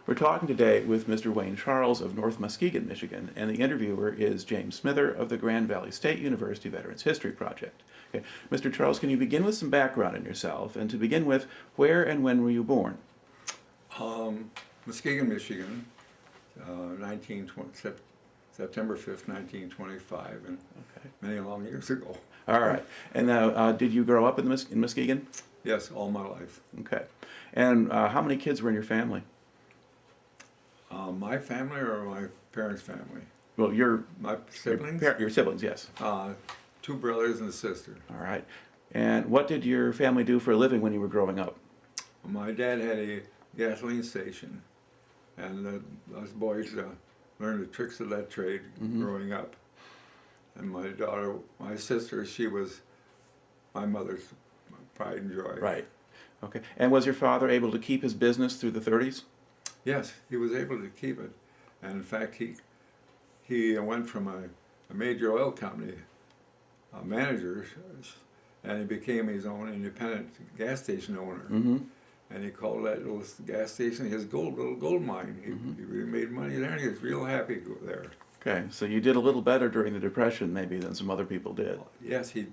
We're talking today with Mr. Wayne Charles of North Muskegon, Michigan, and the interviewer is James Smither of the Grand Valley State University Veterans History Project. Okay. Mr. Charles, can you begin with some background on yourself, and to begin with, where and when were you born? Muskegon, Michigan, 1920, September 5th, 1925, and many long years ago. All right. And now, did you grow up in Muskegon? Yes, all my life. Okay. And how many kids were in your family? My family or my parents' family? Well, my siblings? Your siblings, yes. 2 brothers and a sister. All right. And what did your family do for a living when you were growing up? My dad had a gasoline station, and us boys learned the tricks of that trade growing up. And my sister, she was my mother's pride and joy. Right. Okay. And was your father able to keep his business through the 30s? Yes, he was able to keep it. And in fact, he went from a major oil company manager, and he became his own independent gas station owner. And he called that little gas station his little gold mine. He really made money there, and he was real happy there. Okay, so you did a little better during the Depression maybe than some other people did. Yes, he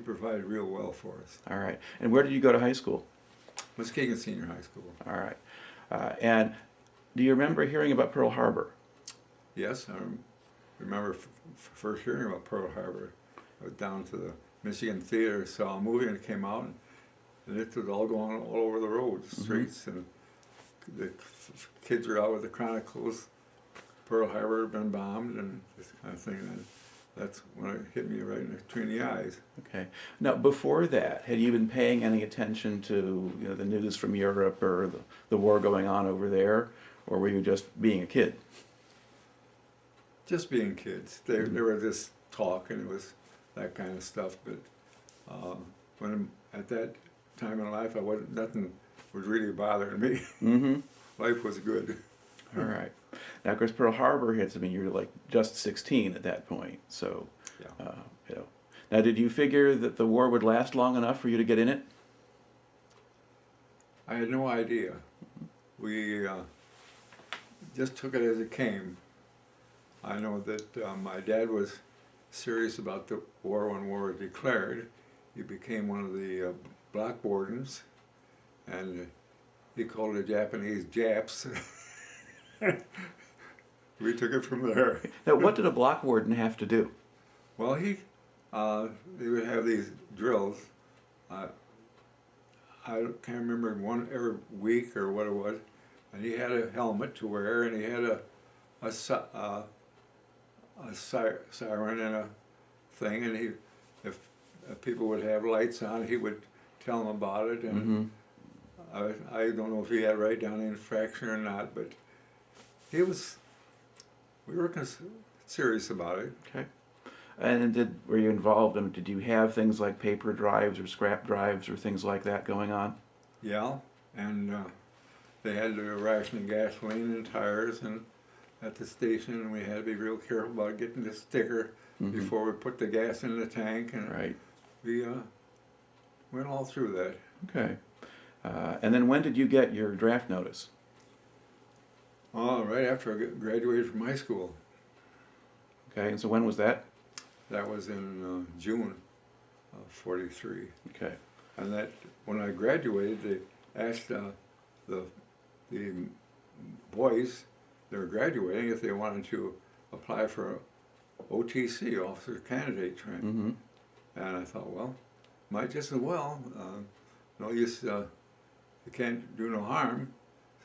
provided real well for us. All right. And where did you go to high school? Muskegon Senior High School. All right. And do you remember hearing about Pearl Harbor? Yes, I remember first hearing about Pearl Harbor. I was down to the Michigan Theater, saw a movie, and it came out, and it was all going all over the roads, streets, and the kids were out with the chronicles. Pearl Harbor had been bombed, and this kind of thing. And that's when it hit me right between the eyes. Okay. Now, before that, had you been paying any attention to the news from Europe or the war going on over there, or were you just being a kid? Just being kids. There was this talk, and it was that kind of stuff. But when at that time in life, nothing was really bothering me. Life was good. All right. Now, of course, Pearl Harbor hits. I mean, you were like just 16 at that point. So, yeah. Now, did you figure that the war would last long enough for you to get in it? I had no idea. We just took it as it came. I know that my dad was serious about the war when war was declared. He became one of the block wardens, and he called the Japanese Japs. We took it from there. Now, what did a block warden have to do? Well, he would have these drills. I can't remember one every week or what it was, and he had a helmet to wear, and he had a siren and a thing, and if people would have lights on, he would tell them about it, and I don't know if he had right down the infraction or not, but we were serious about it. Okay. And were you involved in, did you have things like paper drives or scrap drives or things like that going on? Yeah, and they had to ration gasoline and tires and at the station, and we had to be real careful about getting the sticker before we put the gas in the tank, and we went all through that. Okay. And then when did you get your draft notice? Right after I graduated from high school. Okay, and so when was that? That was in June of '43. Okay. And that when I graduated, they asked the boys that were graduating if they wanted to apply for OTC, Officer Candidate Training. And I thought, well, might just as well. No use, you can't do no harm.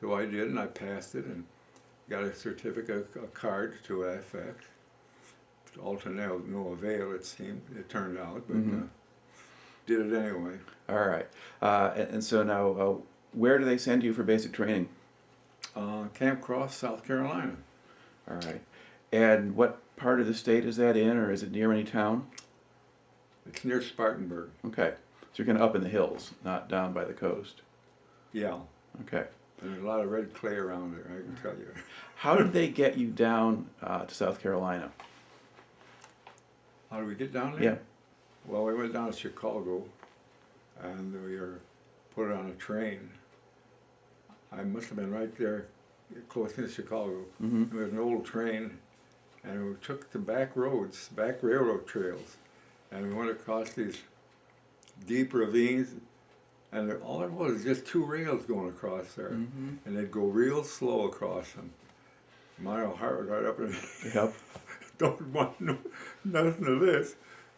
So I did, and I passed it, and got a certificate, a card to that effect. All to no avail, it turned out, but did it anyway. All right. And so now, where do they send you for basic training? Camp Croft, South Carolina. All right. And what part of the state is that in, or is it near any town? It's near Spartanburg. Okay. So you're kind of up in the hills, not down by the coast. Yeah. Okay. There's a lot of red clay around there, I can tell you. How did they get you down to South Carolina? How did we get down there? Yeah. Well, we went down to Chicago, and we were put on a train. I must have been right there close to Chicago. Mm-hmm. There was an old train, and we took the back roads, back railroad trails, and we went across these deep ravines, and all it was just two rails going across there, Mm-hmm. and they'd go real slow across them. My heart was right up and Yep. don't want nothing of this.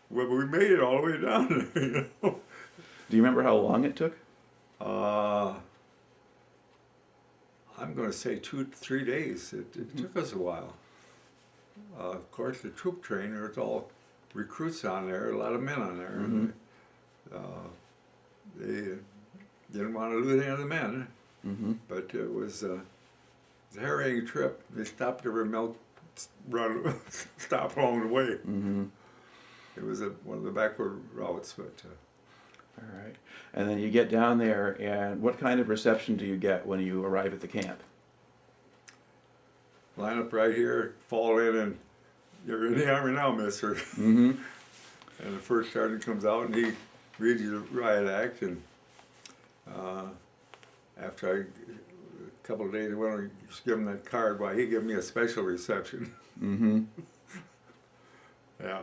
Well, we made it all the way down there, you know. Do you remember how long it took? I'm going to say 2-3 days. It took us a while. Of course, the troop train, there's all recruits on there, a lot of men on there. Mm-hmm. And, they didn't want to lose any of the men, Mm-hmm. but it was a harrying trip. They stopped every milk run, stop along the way. Mm-hmm. It was one of the backward routes, but. All right. And then you get down there, and what kind of reception do you get when you arrive at the camp? Line up right here, fall in, and you're in the Army now, mister. Mm-hmm. And the first sergeant comes out, and he reads you the riot act, and after a couple of days, I went to give him that card, why he gave me a special reception. Mm-hmm. Yeah,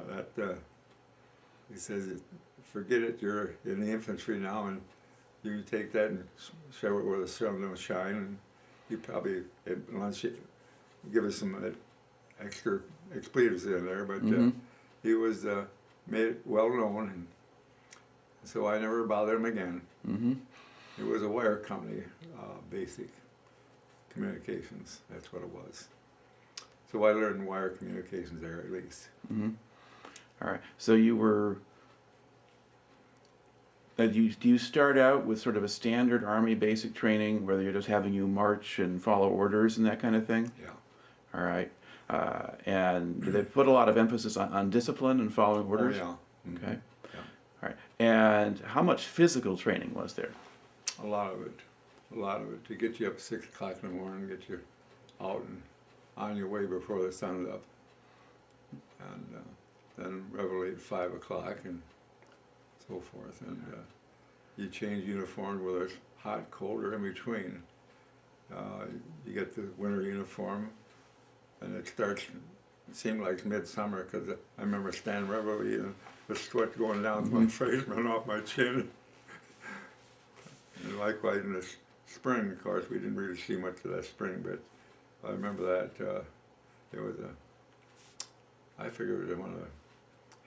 he says, forget it, you're in the infantry now, and you can take that and show it where the sun don't shine, and he probably, at lunch, give us some extra expletives in there, but Mm-hmm. he was made it well known, and so I never bothered him again. Mm-hmm. It was a wire company, basic communications, that's what it was. So I learned wire communications there at least. Mm-hmm. All right. So you were. Do you start out with sort of a standard Army basic training where they're just having you march and follow orders and that kind of thing? Yeah. All right. And do they put a lot of emphasis on discipline and following orders? Oh, yeah. Okay. Yeah. All right. And how much physical training was there? A lot of it. A lot of it. To get you up at 6 o'clock in the morning, get you out and on your way before the sun's up. And then revelate at 5 o'clock and so forth. And you change uniform, whether it's hot, cold, or in between. You get the winter uniform, and it seemed like midsummer, because I remember standing reveille and the sweat going down my face, running off my chin. And likewise in the spring, of course, we didn't really see much of that spring, but I remember that it was I figured it was one of the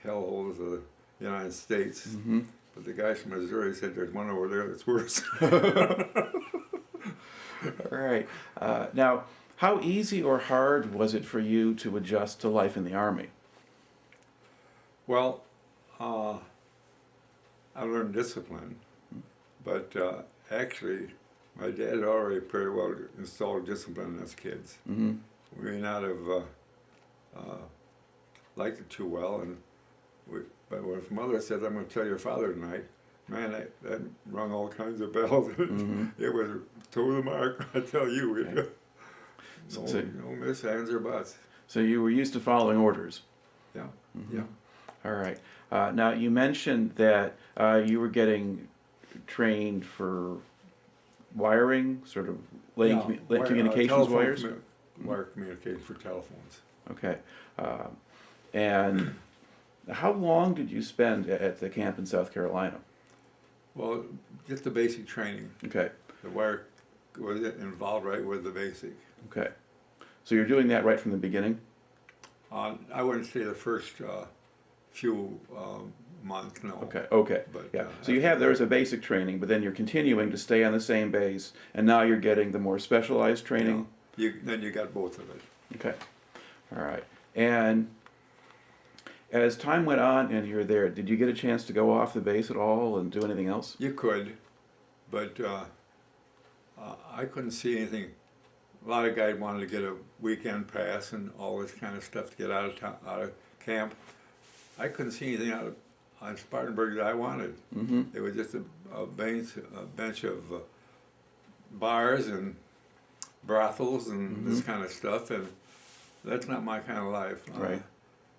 hellholes of the United States. Mm-hmm. But the guys from Missouri said there's one over there that's worse. All right. Now, how easy or hard was it for you to adjust to life in the Army? Well, I learned discipline, but actually, my dad already pretty well installed discipline in us kids. Mm-hmm. We may not have liked it too well, but when his mother said, "I'm going to tell your father tonight," man, that rung all kinds of bells. Mm-hmm. It was to the mark, I tell you. Okay. No miss, ands, or buts. So you were used to following orders. Yeah, Mm-hmm. yeah. All right. Now, you mentioned that you were getting trained for wiring, sort of laying, Yeah, laying wire- communications telephone wires? Wire communication for telephones. Okay. And how long did you spend at the camp in South Carolina? Well, just the basic training. Okay. The wire was involved right with the basic. Okay. So you're doing that right from the beginning? I wouldn't say the first few months, no. Okay, okay. But, Yeah. So you have, there's a basic training, but then you're continuing to stay on the same base, and now you're getting the more specialized training? Then you got both of it. Okay. All right. And as time went on and you were there, did you get a chance to go off the base at all and do anything else? You could, but I couldn't see anything. A lot of guys wanted to get a weekend pass and all this kind of stuff to get out of camp. I couldn't see anything on Spartanburg that I wanted. Mm-hmm. It was just a bench of bars and brothels and this kind of stuff, and that's not my kind of life. Right.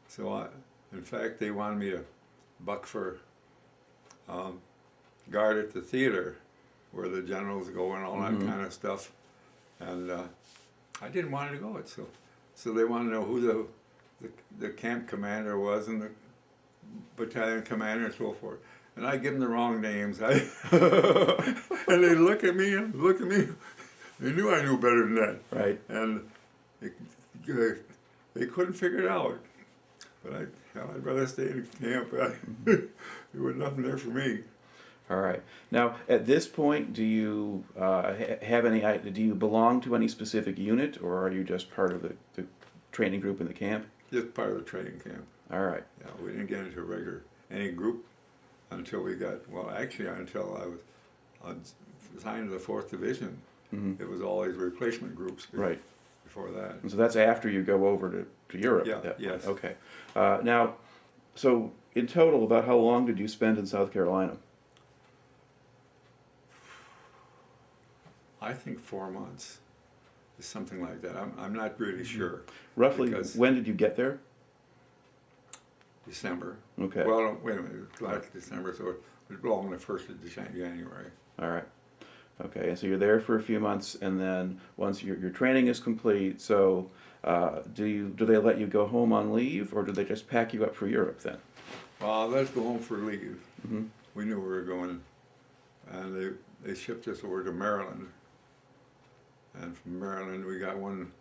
So, in fact, they wanted me to buck for guard at the theater, where the generals go and all that kind of stuff. And I didn't want to go. So they wanted to know who the camp commander was and the battalion commander and so forth. And I give them the wrong names. And they look at me and look at me. They knew I knew better than that. Right. And they couldn't figure it out. But I'd rather stay in camp. There was nothing there for me. All right. Now, at this point, do you have any? Do you belong to any specific unit, or are you just part of the training group in the camp? Just part of the training camp. All right. Yeah, we didn't get into any group until we got, until I was assigned to the 4th Division. Mm-hmm. It was always replacement groups Right. before that. And so that's after you go over to Europe. Yeah, at that yes. point. Okay. Now, so in total, about how long did you spend in South Carolina? I think 4 months, something like that. I'm not really sure. Roughly, Because when did you get there? December. Okay. Well, wait a minute, it was last December, so it was along the 1st of January. All right. Okay, and so you're there for a few months, and then once your training is complete, so do they let you go home on leave, or do they just pack you up for Europe then? Let's go home for leave. Mm-hmm. We knew we were going, and they shipped us over to Maryland. And from Maryland, we got one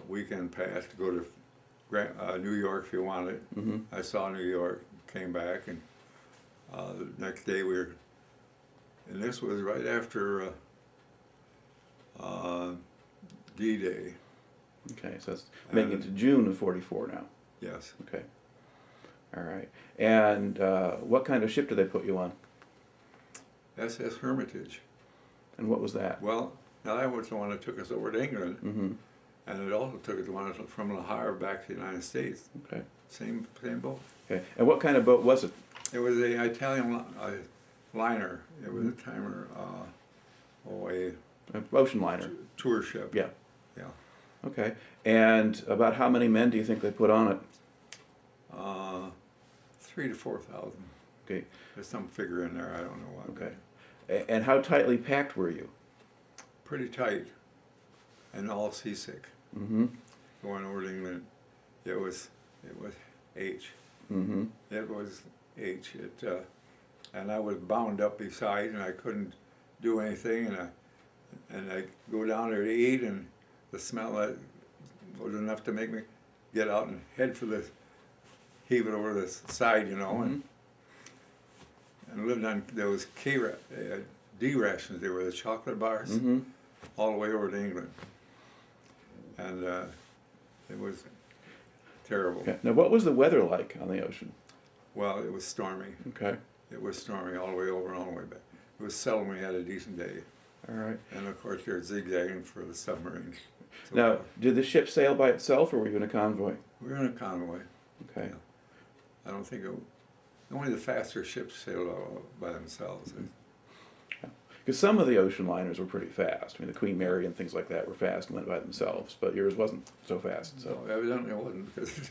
weekend pass to go to New York if you wanted. Mm-hmm. I saw New York, came back, and the next day and this was right after D-Day. Okay, so that's making it to June of '44 now. Yes. Okay. All right. And what kind of ship did they put you on? SS Hermitage. And what was that? Well, now that was the one that took us over to England, Mm-hmm. and it also took us the one from La Havre back to the United States. Okay. Same boat. Okay. And what kind of boat was it? It was a Italian liner. It was a timer, An ocean liner. tour ship. Yeah. Yeah. Okay. And about how many men do you think they put on it? 3,000 to 4,000. Okay. There's some figure in there. I don't know what. Okay. And how tightly packed were you? Pretty tight, and all seasick. Mm-hmm. Going over to England, it was H. Mm-hmm. It was H. And I was bound up beside, and I couldn't do anything. And I go down there to eat, and the smell that was enough to make me get out and head for heave it over the side, Mm-hmm. and lived on those D rations. They were the chocolate bars, Mm-hmm. all the way over to England, and it was terrible. Okay. Now, what was the weather like on the ocean? Well, it was stormy. Okay. It was stormy all the way over and all the way back. It was seldom we had a decent day. All right. And of course, they're zigzagging for the submarines. So Now, did the ship sail by itself, or were you in a convoy? we were in a convoy. Okay. Yeah. I don't think only the faster ships sailed all by themselves. Because some of the ocean liners were pretty fast. I mean, the Queen Mary and things like that were fast and went by themselves, but yours wasn't so fast. So, So evidently it wasn't, because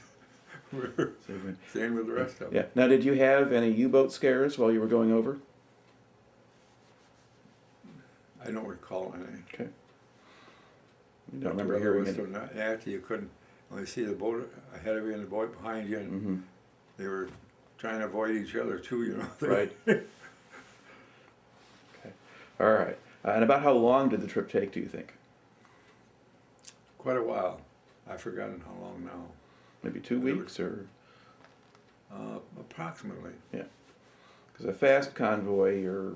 we were so you went- staying with the rest of them. yeah. Now, did you have any U-boat scares while you were going over? I don't recall any. Okay. You don't remember hearing it? any? After you couldn't only see the boat ahead of you and the boat behind you, and Mm-hmm. they were trying to avoid each other too, Right. Okay. All right. And about how long did the trip take, do you think? Quite a while. I've forgotten how long now. Maybe 2 weeks or? Approximately. Yeah. Because a fast convoy, or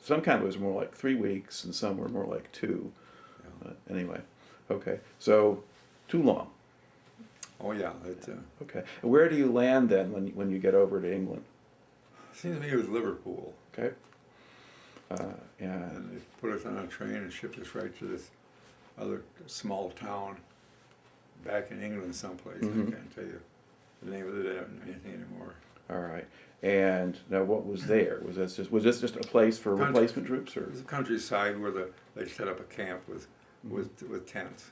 some convoys were more like 3 weeks and some were more like 2. Yeah. But anyway, okay. So, too long. Oh yeah, Okay. And where do you land then when you get over to England? seems to me it was Liverpool. Okay. Yeah. And they put us on a train and shipped us right to this other small town back in England someplace. Mhm. I can't tell you the name of it or anything anymore. All right. And now, what was there? Was this just a place for Country- replacement troops, or? It was the countryside where they set up a camp with tents,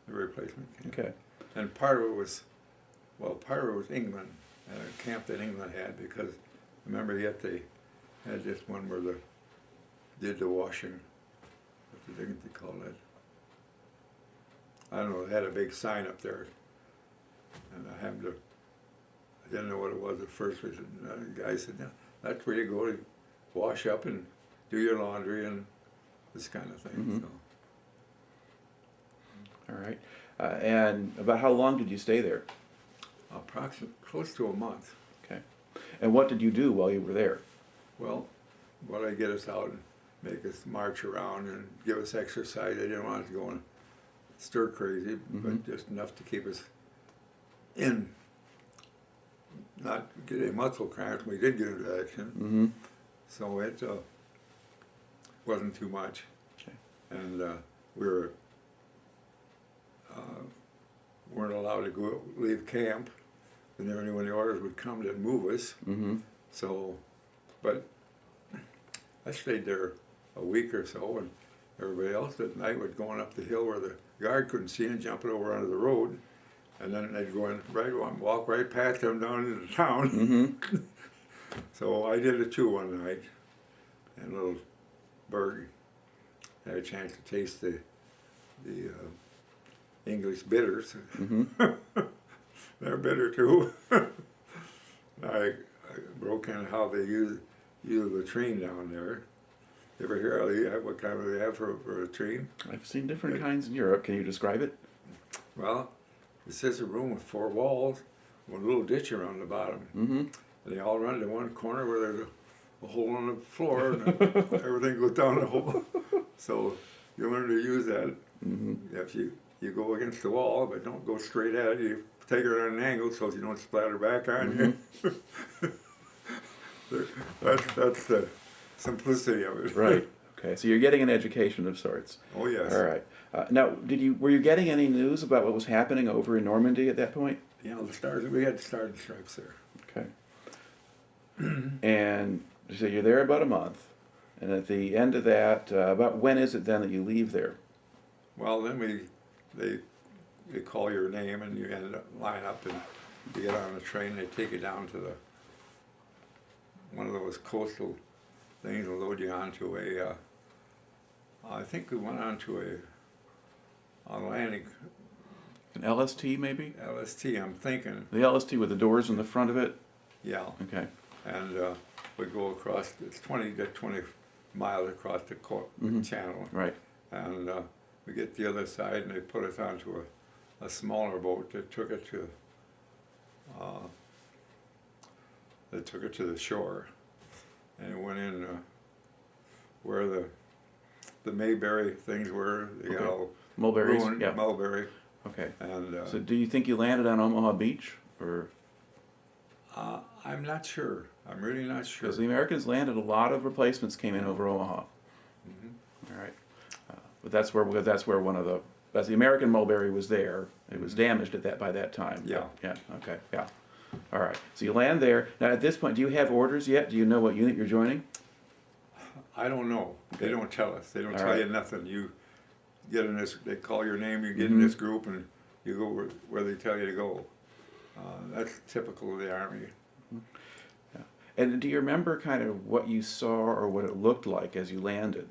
the replacement camp. Okay. And part of it was England, and a camp that England had, because remember yet they had this one where they did the washing. What did they call that? I don't know, they had a big sign up there. And I didn't know what it was at first. The guy said, "No, that's where you go to wash up and do your laundry and this kind of thing." Mhm. So, All right. And about how long did you stay there? approximately close to a month. Okay. And what did you do while you were there? Well, what I get us out and make us march around and give us exercise. They didn't want us to go and stir crazy, but just enough to keep us in, not get any muscle cramps. We did get into action, Mm-hmm. so it wasn't too much. Okay. And we weren't allowed to leave camp. We never knew when the orders would come to move us. Mm-hmm. So, but I stayed there a week or so, and everybody else at night was going up the hill where the guard couldn't see and jumping over onto the road, and then they'd go in walk right past them down into town. Mm-hmm. So I did it too one night, and little Berg had a chance to taste the English bitters. Mm-hmm. They're bitter too. I broke in how they use the latrine down there. You ever hear what kind of they have for a latrine? I've seen different kinds in Europe. Can you describe it? Well, it's just a room with 4 walls, with a little ditch around the bottom. Mm-hmm. And they all run to one corner where there's a hole in the floor, and everything goes down the hole. So you learn to use that. Mm-hmm. If you go against the wall, but don't go straight at it. You take it at an angle so you don't splatter back on you. That's the simplicity of it. Right. Okay. So you're getting an education of sorts. Oh yes. All right. Now, were you getting any news about what was happening over in Normandy at that point? You know, we had Stars and Stripes there. Okay. And so you're there about a month, and at the end of that, about when is it then that you leave there? Well, then they call your name and you end up line up and you get on the train. They take you down to one of those coastal things and load you onto I think we went onto a landing An LST maybe? LST. I'm thinking. The LST with the doors in the front of it? Yeah. Okay. And we go across. It's 20 miles across the channel. Right. And we get the other side, and they put us onto a smaller boat that took it to the shore, and it went in where the Mayberry things were. They got all Mulberries? ruined, Yeah. Mulberry. Okay. And So do you think you landed on Omaha Beach? Or I'm not sure. I'm really not sure. because the Americans landed, a lot of replacements came in over Omaha. Mm-hmm. All right. But that's where the American Mulberry was there. It was damaged by that time. Yeah. Yeah. Okay. Yeah. All right. So you land there. Now at this point, do you have orders yet? Do you know what unit you're joining? I don't know. Okay. They don't tell us. They don't All tell right. you nothing. You get in this. They call your name. You get in this group, and you go where they tell you to go. That's typical of the Army. Yeah. And do you remember kind of what you saw or what it looked like as you landed?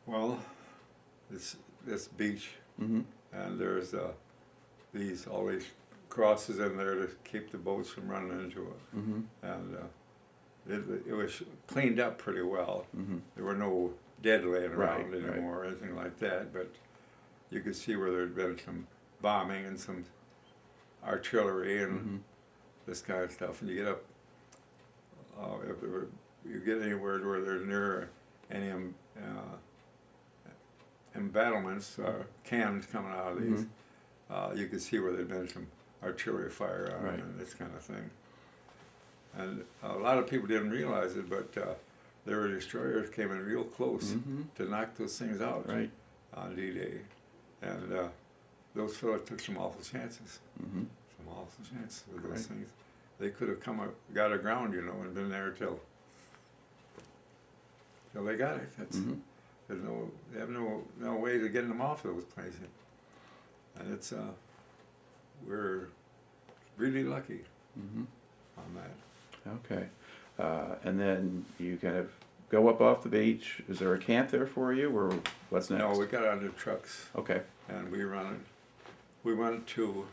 Well, this beach, Mm-hmm. and there's all these crosses in there to keep the boats from running into it. Mm-hmm. And it was cleaned up pretty well. Mm-hmm. There were no dead laying around Right, anymore or anything like that, but you could see where there had been some bombing and some artillery and this kind of stuff. And you get up, you get anywhere where there's near any embattlements, cannons coming out of these, you could see where there'd been some artillery fire on Right. and this kind of thing. And a lot of people didn't realize it, but there were destroyers came in real close to knock those things out Right. on D-Day. And those fellas took some awful chances. Mm-hmm. Some awful chances with those Right. things. They could have got aground, and been there till they got it. That's, they have no way to get them off those places. And it's we're really lucky on that. Okay. And then you kind of go up off the beach. Is there a camp there for you, or what's next? No, we got onto trucks. Okay. and we went to,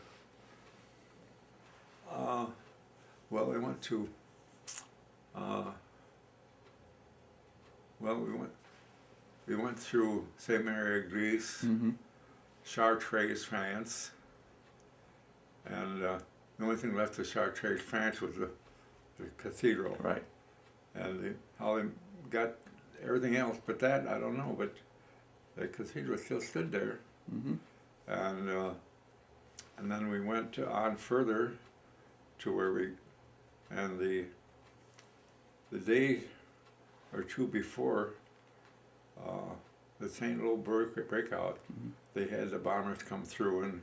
we went through Seminary, Greece, Mm-hmm. Chartres, France, and the only thing left of Chartres, France was the cathedral. Right. And how they got everything else but that, I don't know, but the cathedral still stood there. Mm-hmm. And then we went on further to where the day or two before the St. Louis breakout, Mm-hmm. they had the bombers come through,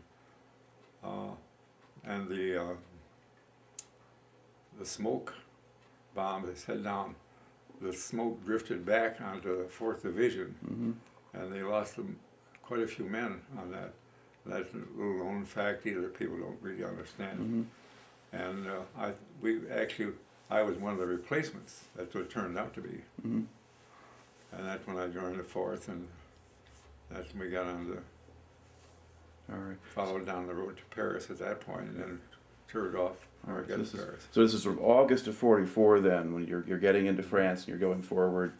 and the smoke bomb that set down, the smoke drifted back onto the 4th Division, Mm-hmm. and they lost quite a few men on that. That's a little known fact either people don't really understand. Mm-hmm. And I was one of the replacements. That's what it turned out to be. Mm-hmm. And that's when I joined the 4th, and that's when we got on All right. followed down the road to Paris at that point, and then toured off. All right. Got This to is, Paris. so this is from August of '44 then, when you're getting into France and you're going forward.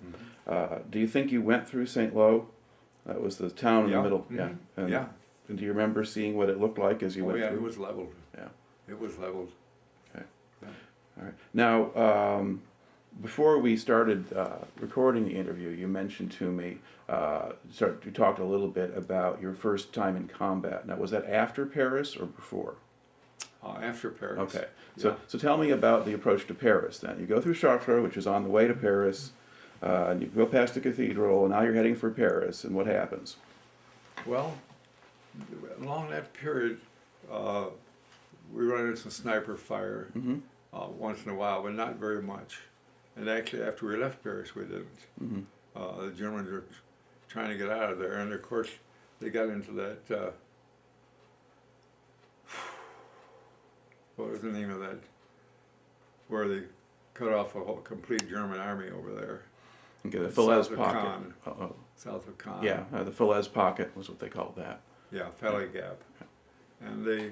Mhm. Do you think you went through St. Lo? That was the town in Yeah. the middle. Mhm. Yeah. And, Yeah. And do you remember seeing what it looked like as you Oh went yeah, through? it was leveled. Yeah. It was leveled. Okay. Yeah. All right. Now, before we started recording the interview, you mentioned to me, you talked a little bit about your first time in combat. Now, was that after Paris or before? After Paris. Okay. Yeah. So tell me about the approach to Paris then. You go through Chartres, which is on the way to Paris, and you go past the cathedral, and now you're heading for Paris, and what happens? Well, along that period, we run into some sniper fire Mm-hmm. once in a while, but not very much. And actually, after we left Paris, we didn't. Mm-hmm. The Germans were trying to get out of there, and of course, they got into that. What was the name of that? Where they cut off a whole complete German army over there, Okay, the Falaise South of Pocket. Caen. Oh, south of Caen. yeah, the Falaise Pocket was what they called that. Yeah, Valley Gap. And they,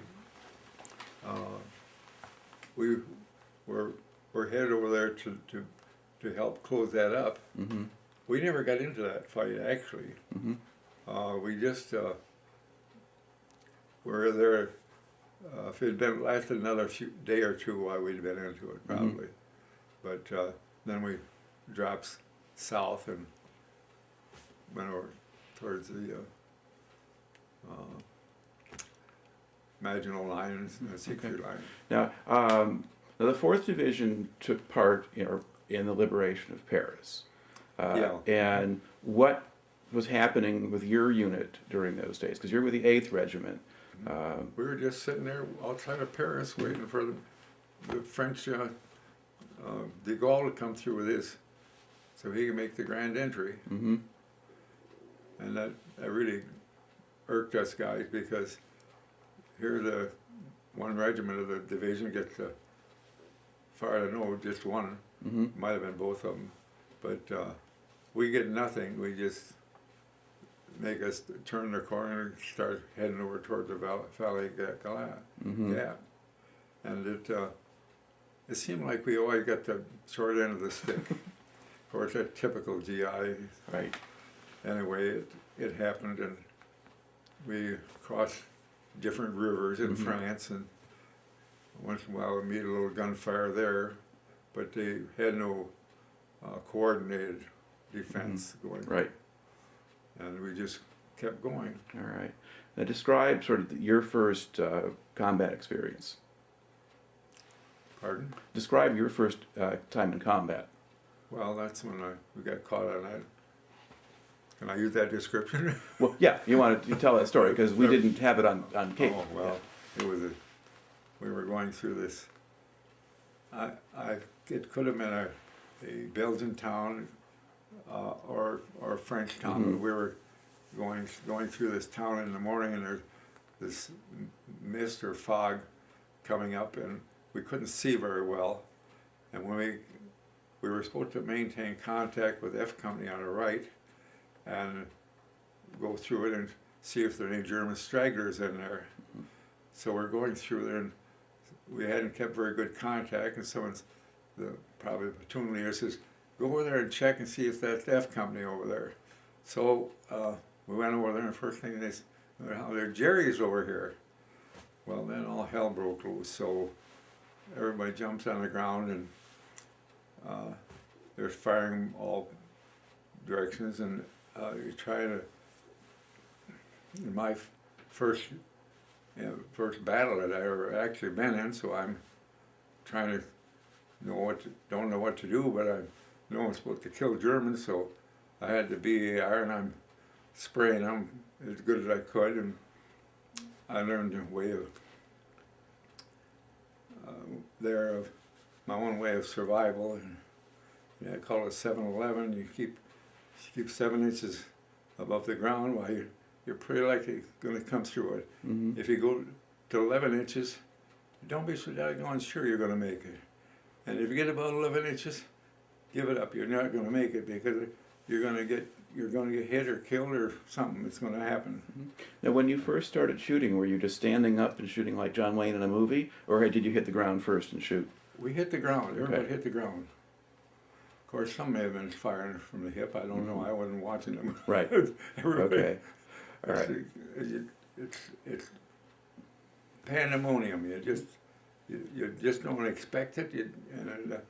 we were headed over there to help close that up. Mm-hmm. We never got into that fight, actually. Mm-hmm. We just were there. If it had been lasted another day or two, why we'd been into it probably. But then we dropped south and went over towards the Maginot Line and the Siegfried Line. Now, the 4th Division took part in the liberation of Paris. Yeah. And what was happening with your unit during those days? Because you're with the 8th Regiment. We were just sitting there outside of Paris waiting for the French de Gaulle to come through with his, so he could make the grand entry. Mm-hmm. And that really irked us guys, because here the one regiment of the division gets, far as I know, just one. Mm-hmm. Might have been both of them. But we get nothing. We just make us turn the corner and start heading over toward the Valley Gap. Mm-hmm. And it seemed like we always got the short end of the stick. Of course, that typical GI. Right. Anyway, it happened, and we crossed different rivers in France, and once in a while we meet a little gunfire there, but they had no coordinated defense going. Right. And we just kept going. All right. Now describe sort of your first combat experience. Pardon? Describe your first time in combat. Well, that's when we got caught on that. Can I use that description? Well, yeah, you wanted to tell that story because we didn't have it on tape. Oh, well, it was we were going through this. It could have been a Belgian town or a French town. Mm-hmm. But we were going through this town in the morning, and there's this mist or fog coming up, and we couldn't see very well. And when we were supposed to maintain contact with F Company on the right, and go through it, and see if there are any German stragglers in there. So we're going through there, and we hadn't kept very good contact, and probably the platoon leader says, go over there and check and see if that's F Company over there. So we went over there, and the first thing they said, "There, Jerry's over here." Well, then all hell broke loose, so everybody jumps on the ground, and they're firing all directions, and you try to, in my first battle that I ever actually been in, so I'm trying to don't know what to do, but I know I'm supposed to kill Germans, so I had the BAR, and I'm spraying them as good as I could, and I learned a way of my own way of survival, and I call it 7-11. You keep 7 inches above the ground while you're pretty likely going to come through it. Mm-hmm. If you go to 11 inches, don't be so doggone sure you're going to make it. And if you get about 11 inches, give it up. You're not going to make it because you're going to get hit or killed or something. It's going to happen. Mm-hmm. Now, when you first started shooting, were you just standing up and shooting like John Wayne in a movie, or did you hit the ground first and shoot? We hit the ground. Everybody Okay. hit the ground. Of course, some may have been firing from the hip. I don't know. I wasn't watching them. Right. Everybody. Okay. All right. It's pandemonium. You just don't expect it, and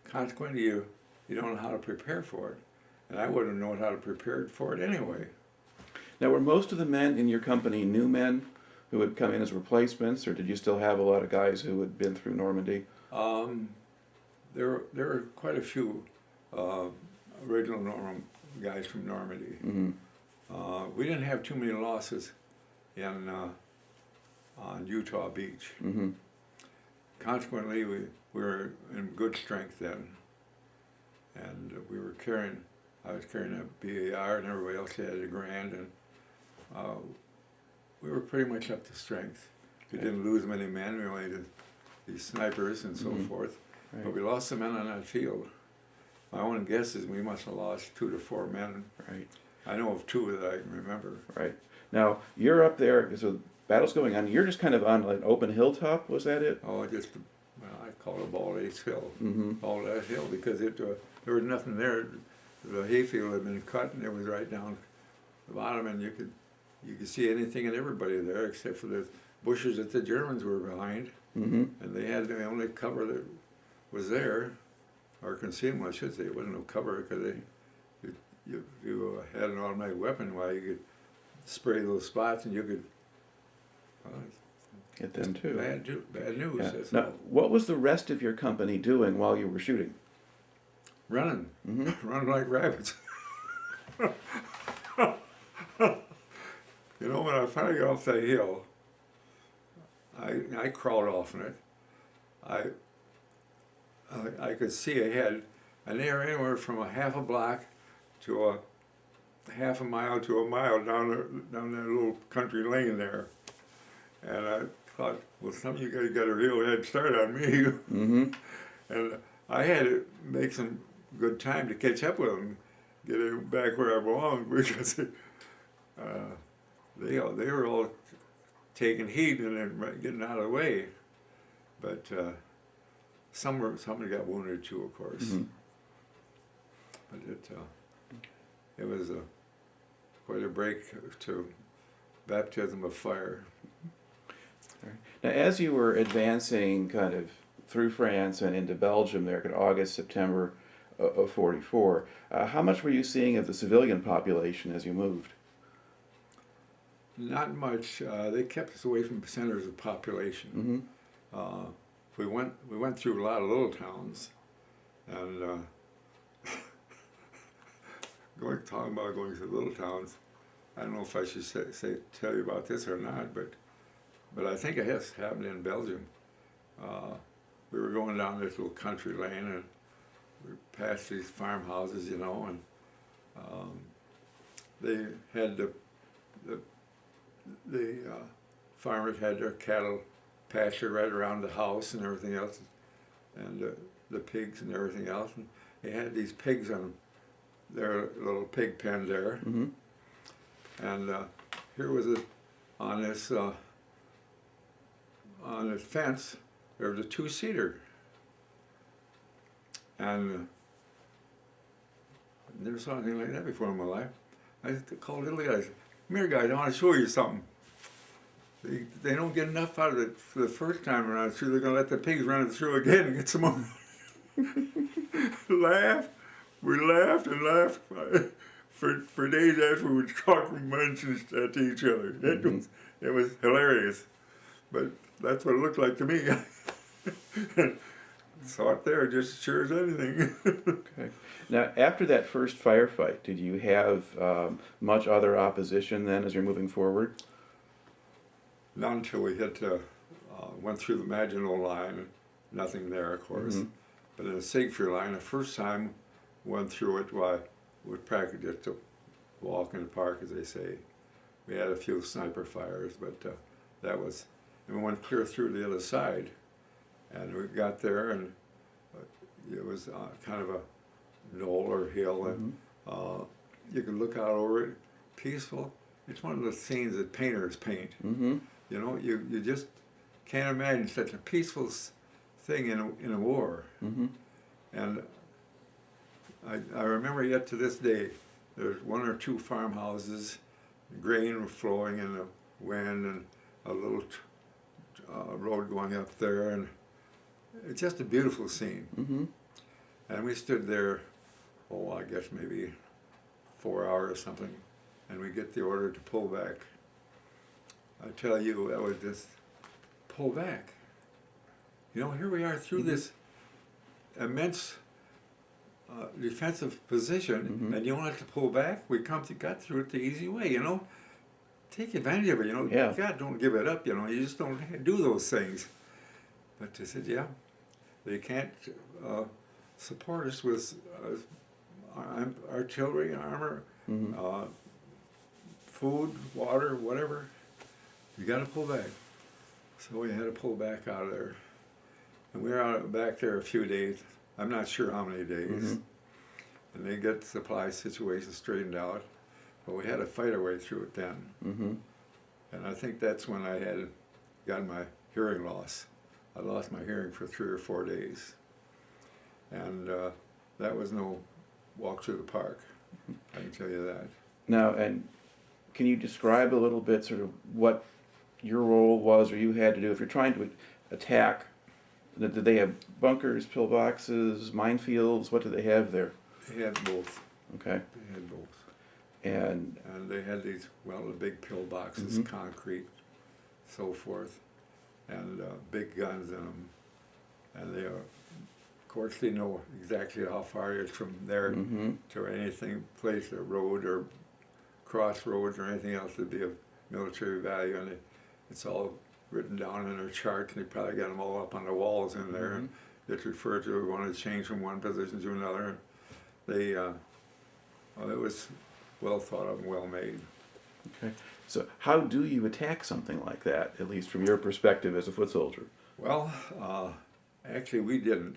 consequently, you don't know how to prepare for it. And I wouldn't know how to prepare for it anyway. Now, were most of the men in your company new men who had come in as replacements, or did you still have a lot of guys who had been through Normandy? There were quite a few original guys from Normandy. Mm-hmm. We didn't have too many losses on Utah Beach. Mm-hmm. Consequently, we were in good strength then, and I was carrying a BAR, and everybody else had a Grand, and we were pretty much up to strength. We didn't lose many men. We only did these snipers and so Mm-hmm. forth, Right. but we lost some men on that field. My own guess is we must have lost 2 to 4 men. Right. I know of 2 that I can remember. Right. Now, you're up there, so battle's going on. You're just kind of on an open hilltop, was that it? Oh, I call it Bald Ace Hill. Mm-hmm. Bald Ace Hill, because there was nothing there. The hayfield had been cut, and it was right down the bottom, and you could see anything and everybody there, except for the bushes that the Germans were behind, Mm-hmm. and they had the only cover that was there, or concealment, I should say. It wasn't no cover, because you had an automatic weapon, while you could spray those spots, and you could Hit them too. bad news. Yeah. That's Now, all. what was the rest of your company doing while you were shooting? Running, Mm-hmm. running like rabbits. When I finally got off that hill, I crawled off in it. I could see ahead, and they were anywhere from a half a block to a half a mile to a mile down that little country lane there. And I thought, well, some of you guys got a real head start on me. Mm-hmm. And I had to make some good time to catch up with them, get it back where I belonged, because they were all taking heed and then getting out of the way. But somebody got wounded too, of course. Mm-hmm. But it was quite a break to baptism of fire. Now, as you were advancing kind of through France and into Belgium there in August, September of 44, how much were you seeing of the civilian population as you moved? Not much. They kept us away from centers of population. Mm-hmm. We went through a lot of little towns, and talking about going to little towns. I don't know if I should tell you about this or not, but I think it has happened in Belgium. We were going down this little country lane, and we passed these farmhouses, and they had the farmers had their cattle pasture right around the house and everything else, and the pigs and everything else. And they had these pigs on their little pig pen there. Mm-hmm. And here was on this fence, there was a two-seater. And I never saw anything like that before in my life. I called little guys, come here guys, I want to show you something. They don't get enough out of it for the first time around, so they're going to let the pigs run it through again and get some more. We laughed and laughed for days after we would talk and mention at each other. It was hilarious, but that's what it looked like to me. Saw it there just as sure as anything. Okay. Now, after that first firefight, did you have much other opposition then as you're moving forward? Not until we went through the Maginot Line, nothing there, of course. Mm-hmm. But in the Siegfried Line, the first time went through it, we practiced just to walk in the park, as they say. We had a few sniper fires, but that was, and we went clear through the other side. And we got there, and it was kind of a knoll or hill, and you could look out over it, peaceful. It's one of the scenes that painters paint. Mm-hmm. You know, you just can't imagine such a peaceful thing in a war. Mm-hmm. And I remember yet to this day, there's one or two farmhouses, grain flowing in the wind, and a little road going up there, and it's just a beautiful scene. Mm-hmm. And we stood there, I guess maybe 4 hours or something, and we get the order to pull back. I tell you, that was just pull back. You know, here we are through this immense defensive position, and you want to pull back? We got through it the easy way, you know. Take advantage of it, you know. Yeah. God, don't give it up, you know. You just don't do those things. But they said, yeah, they can't support us with artillery, armor, food, water, whatever. You got to pull back. So we had to pull back out of there. And we were back there a few days. I'm not sure how many days. And they get the supply situation straightened out. But we had to fight our way through it then. And I think that's when I had gotten my hearing loss. I lost my hearing for 3 or 4 days. And that was no walk through the park, I can tell you that. Now, and can you describe a little bit sort of what your role was or you had to do if you're trying to attack? Did they have bunkers, pillboxes, minefields? What did they have there? They had both. Okay. They had both. And they had these, the big pillboxes, concrete, so forth, and big guns in them. And they, of course, they know exactly how far it is from there to anything, place, a road or crossroads or anything else that'd be of military value. And it's all written down in their charts, and they probably got them all up on the walls in there. And it's referred to, we want to change from one position to another. And they, it was well thought of and well made. okay, so how do you attack something like that, at least from your perspective as a foot soldier? Well, actually we didn't.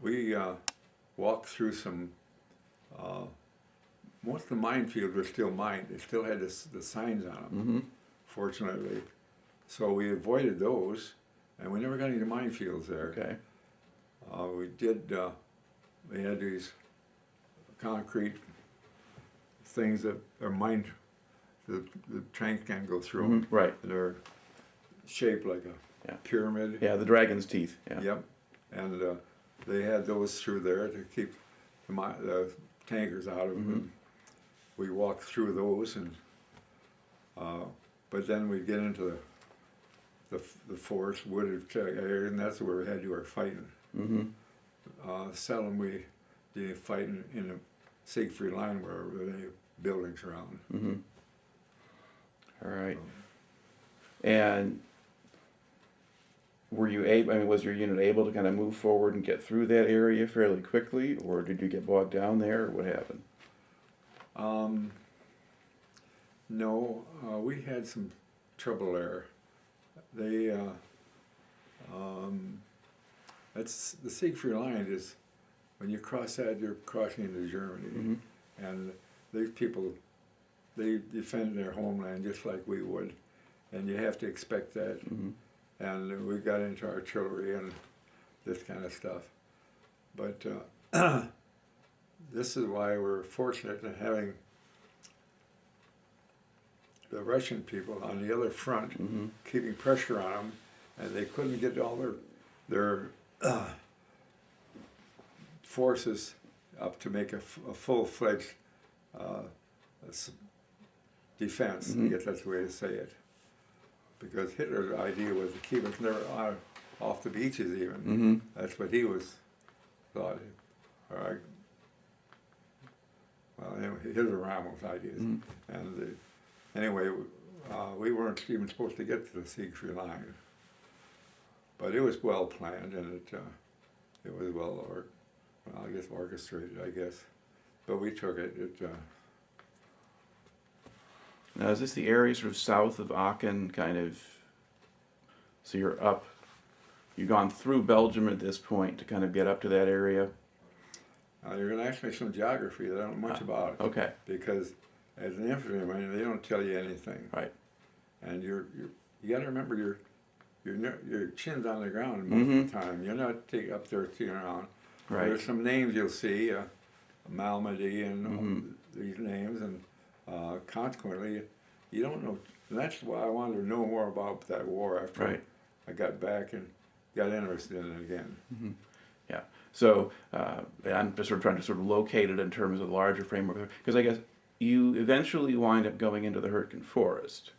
We walked through some, most of the minefields were still mined. They still had the signs on them, fortunately. So we avoided those, and we never got any minefields there. Okay. We did, they had these concrete things that are mined, the tank can't go through them. Right. And they're shaped like a pyramid. Yeah, the dragon's teeth. Yeah. Yep. And they had those through there to keep the tankers out of them. We walked through those, and but then we'd get into the forest, wooded area, and that's where we had to do our fighting. Seldom we did fighting in the Siegfried Line where there were any buildings around. All right. And were you able, I mean, was your unit able to kind of move forward and get through that area fairly quickly, or did you get bogged down there, or what happened? No, we had some trouble there. They, that's the Siegfried Line is, when you cross that, you're crossing into Germany, and these people they defend their homeland just like we would, and you have to expect that. Mm-hmm. And we got into artillery and this kind of stuff. But this is why we're fortunate in having the Russian people on the other front, Mm-hmm. keeping pressure on them, and they couldn't get all their forces up to make a full-fledged defense. Mm-hmm. I guess that's the way to say it. Because Hitler's idea was to keep us never off the beaches even. Mm-hmm. That's what he was thought. All right. Well, anyway, his are Rommel's ideas. Mm-hmm. And anyway, we weren't even supposed to get to the Siegfried Line. But it was well planned, and it was well, I guess, orchestrated, I guess. But we took it. Now, is this the area sort of south of Aachen, kind of? So you're up. You've gone through Belgium at this point to kind of get up to that area. You're going to ask me some geography that I don't know much about. Okay. Because as an infantryman, they don't tell you anything. Right. And you got to remember your chin's on the ground most of the time. You're not up there sitting around. Right. There's some names you'll see, Malmedy and these names, and consequently, you don't know. And that's why I wanted to know more about that war after I got back and got interested in it again. Mm-hmm. Yeah. So I'm just sort of trying to sort of locate it in terms of the larger framework, because I guess you eventually wind up going into the Hurtgen Forest.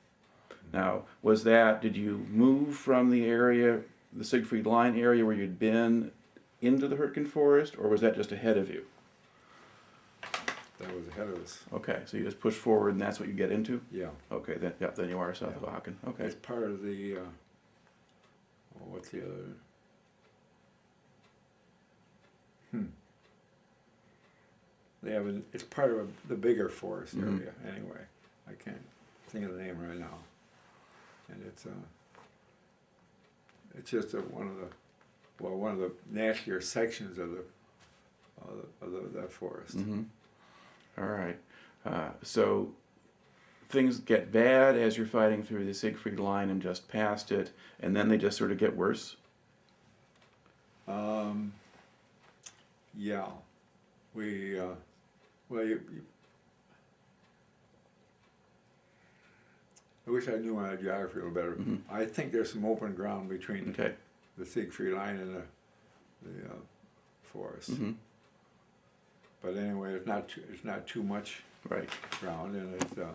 Now, did you move from the area, the Siegfried Line area where you'd been, into the Hurtgen Forest, or was that just ahead of you? That was ahead of us. Okay, so you just push forward and that's what you get into? Yeah. Okay, then you are south of Aachen. Okay. It's part of the, what's the other? It's part of the bigger forest area anyway. I can't think of the name right now. And it's just one of the nastier sections of that forest. Mm-hmm. All right. So things get bad as you're fighting through the Siegfried Line and just past it, and then they just sort of get worse? Yeah. We, I wish I knew my geography a little better. Mm-hmm. I think there's some open ground between the Siegfried Line and the forest. Mm-hmm. But anyway, it's not too much ground, and it's a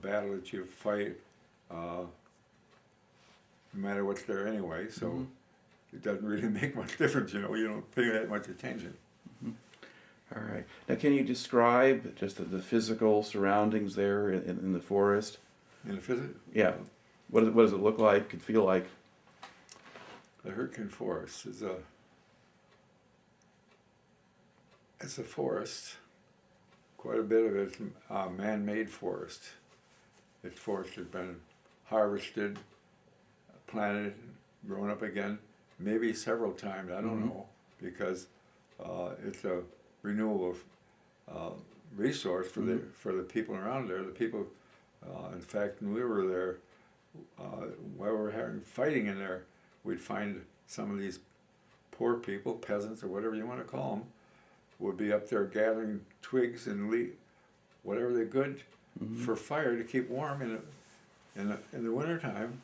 battle that you fight no matter what's there anyway. So it doesn't really make much difference, you don't pay that much attention. All right. Now, can you describe just the physical surroundings there in the forest? In the physics? Yeah. What does it look like, could feel like? The Hurtgen Forest is it's a forest. Quite a bit of it's man-made forest. It's forest that's been harvested, planted, grown up again, maybe several times. I don't know, because it's a renewable resource for the people around there. The people, in fact, when we were there, while we were fighting in there, we'd find some of these poor people, peasants or whatever you want to call them, would be up there gathering twigs and whatever they could for fire to keep warm in the wintertime.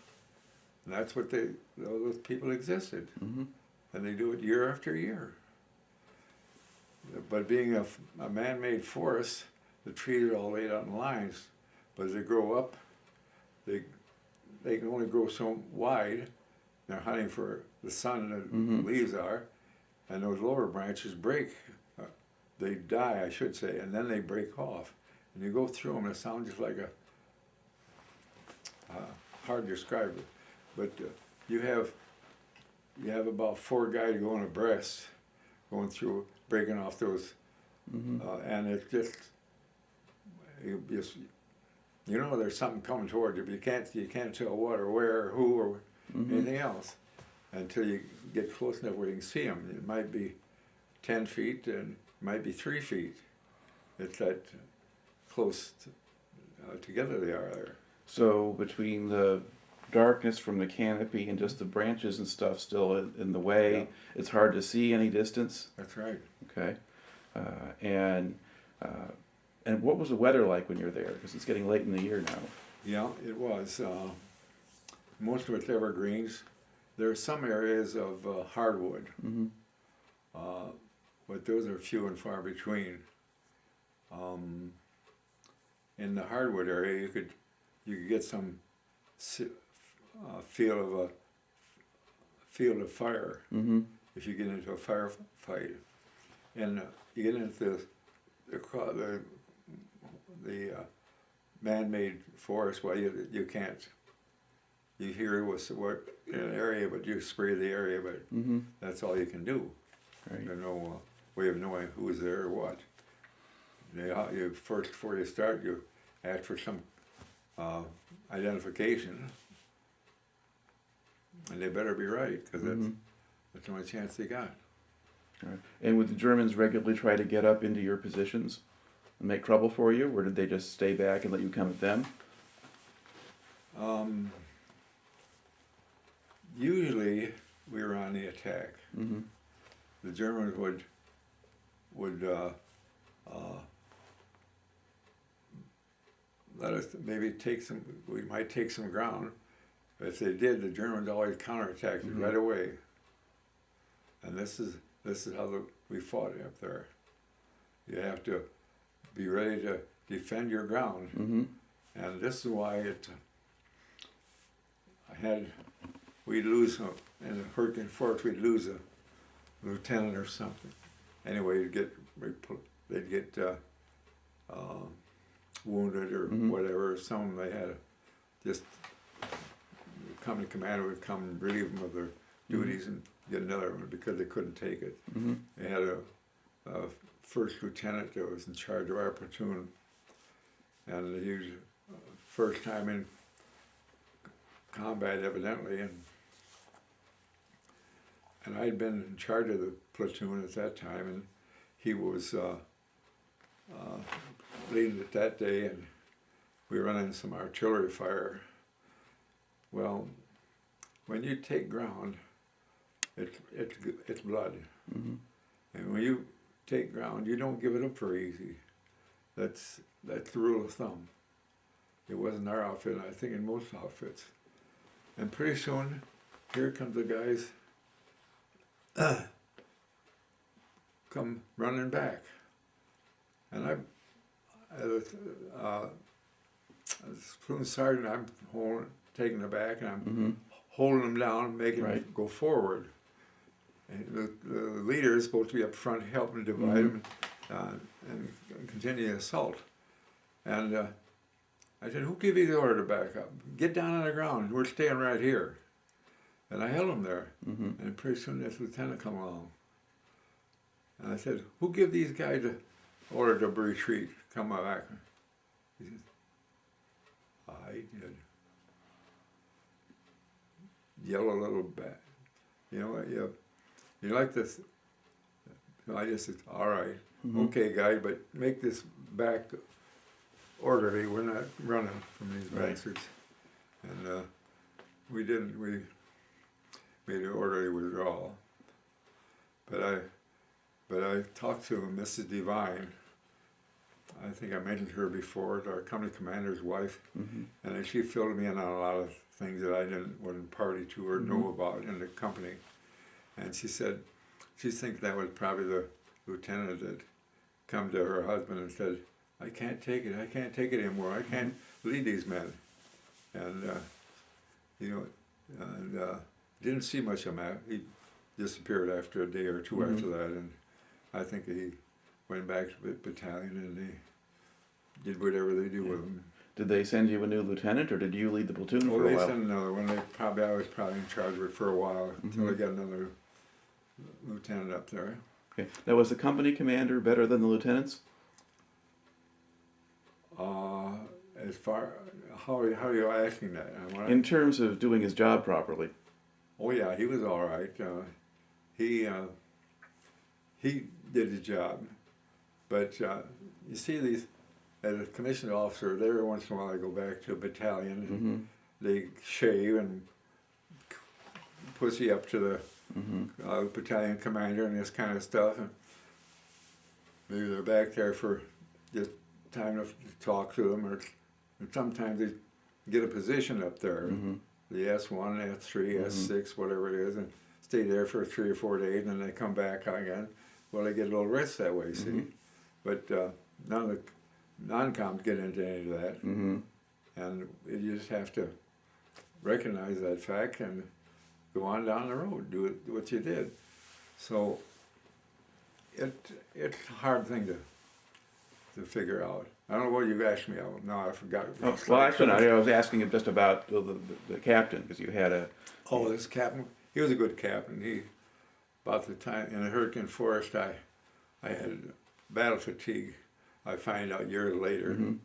And that's what those people existed. And they do it year after year. But being a man-made forest, the trees are all laid out in lines. But as they grow up, they can only grow so wide. They're hunting for the sun, the leaves are, and those lower branches break. They die, I should say, and then they break off. And you go through them, it sounds just like hard to describe it, but you have about 4 guys going abreast, going through, breaking off those, and it's just, there's something coming toward you, but you can't tell what or where or who or anything else until you get close enough where you can see them. It might be 10 feet and it might be 3 feet. it's that close together they are there. So between the darkness from the canopy and just the branches and stuff still in the way, Yeah. it's hard to see any distance. That's right. Okay, uh, and uh, and what was the weather like when you're there? Because it's getting late in the year now. Yeah, it was. Most of it's evergreens. There are some areas of hardwood, Mm-hmm. but those are few and far between. In the hardwood area, you could get some feel of fire Mm-hmm. if you get into a firefight, and you get into the man-made forest. Well, you can't. You hear what's in an area, but you spray the area, but Mm-hmm. that's all you can do. Right. There's no way of knowing who's there or what. You first, before you start, you ask for some identification, and they better be right, because Mm-hmm. that's the only chance they got. Right. And would the Germans regularly try to get up into your positions and make trouble for you, or did they just stay back and let you come at them? Usually, we were on the attack. Mm-hmm. The Germans would let us maybe we might take some ground. But if they did, the Germans always counterattacked Mm-hmm. it right away. And this is how we fought up there. You have to be ready to defend your ground. Mm-hmm. And this is why we'd lose, in the Hurtgen Forest, we'd lose a lieutenant or something. Anyway, they'd get wounded or Mm-hmm. whatever. Some of them, they had just, the company commander would come and relieve them of their duties and get another one because they couldn't take it. Mm-hmm. They had a first lieutenant that was in charge of our platoon, and he was first time in combat evidently, and I'd been in charge of the platoon at that time, and he was leading it that day, and we were running some artillery fire. Well, when you take ground, it's blood. Mm-hmm. And when you take ground, you don't give it up very easy. That's the rule of thumb. It wasn't our outfit, I think in most outfits. And pretty soon, here comes the guys come running back. And as a platoon sergeant, I'm taking the back, and I'm Mm-hmm. holding them down, making them Right. go forward. And the leader is supposed to be up front, helping divide them and continue the assault. And I said, "Who gave you the order to back up? Get down on the ground. We're staying right here." And I held him there. Mm-hmm. And pretty soon this lieutenant come along. And I said, "Who gave these guys the order to retreat? Come back." He said, "I did." Yell a little bit. You know what? You like this? So I just said, "All right, Mm-hmm. okay, guy, but make this back orderly. We're not running from these Right. bastards." And we didn't. We made an orderly withdrawal. But I talked to Mrs. Devine. I think I mentioned her before, our company commander's wife, Mm-hmm. and then she filled me in on a lot of things that I wasn't party to or know about in the company. And she said, she thinks that was probably the lieutenant that come to her husband and said, I can't take it anymore, I can't lead these men. And, didn't see much of him. He disappeared after a day or two after that, and I think he went back to the battalion and they did whatever they do with him. Did they send you a new lieutenant, or did you lead the platoon Well, for a they while? sent another one. I was probably in charge of it for a while until they got another lieutenant up there. Okay. Now, was the company commander better than the lieutenants? As far how are you asking that? In terms of doing his job properly. Oh yeah, he was all right. He did his job, but But you see these, as a commissioned officer, every once in a while I go back to a battalion and they shave and pussy up to the battalion commander and this kind of stuff. And maybe they're back there for just time to talk to them, or sometimes they get a position up there, the S1, S3, S6, whatever it is, and stay there for 3 or 4 days, and then they come back again. Well, they get a little rest that way, see? But none of the non-coms get into any of that. And you just have to recognize that fact and go on down the road, do what you did. So it's a hard thing to figure out. I don't know what you asked me. No, I forgot. Oh, well, actually, I was asking him just about the captain, because you had a... Oh, this captain, he was a good captain. About the time, in the Hurtgen Forest, I had battle fatigue. I find out years later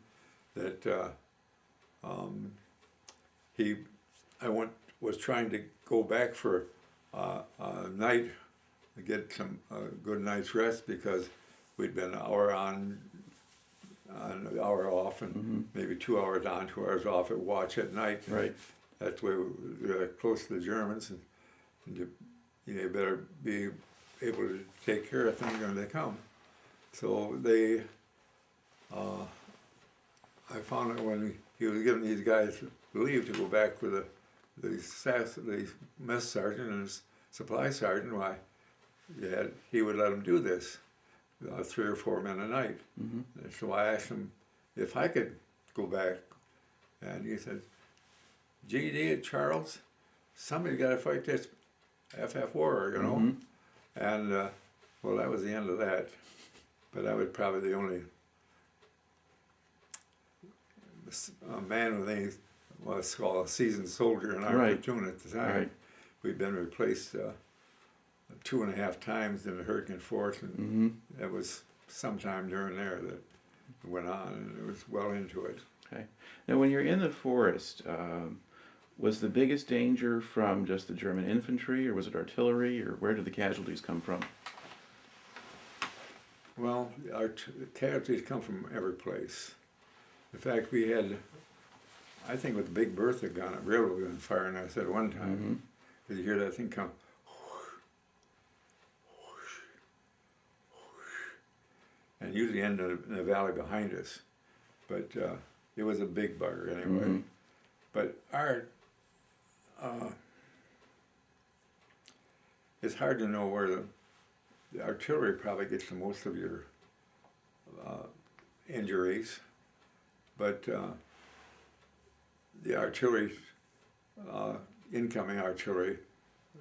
that was trying to go back for a night to get some good night's rest, because we'd been an hour on, an hour off, and maybe 2 hours on, 2 hours off at watch at night. Right. That's where we were close to the Germans, and you better be able to take care of things when they come. So they, I found out when he was giving these guys leave to go back with the mess sergeant and his supply sergeant, why he would let them do this, 3 or 4 men a night. And so I asked him if I could go back, and he said, "GD, Charles, somebody's got to fight this FF war, you know." And well, that was the end of that. But I was probably the only man with any what's called a seasoned soldier in our platoon at the time. We'd been replaced 2.5 times in the Hurtgen Forest, and that was sometime during there that it went on, and it was well into it. Okay. Now, when you're in the forest, was the biggest danger from just the German infantry, or was it artillery, or where did the casualties come from? Well, our casualties come from every place. In fact, we had, I think, with the big Bertha gun, a railroad gun firing us at one time. Did you hear that thing come? And usually end in the valley behind us. But it was a big bugger anyway. But our, it's hard to know where the artillery probably gets the most of your injuries, but the artillery, incoming artillery,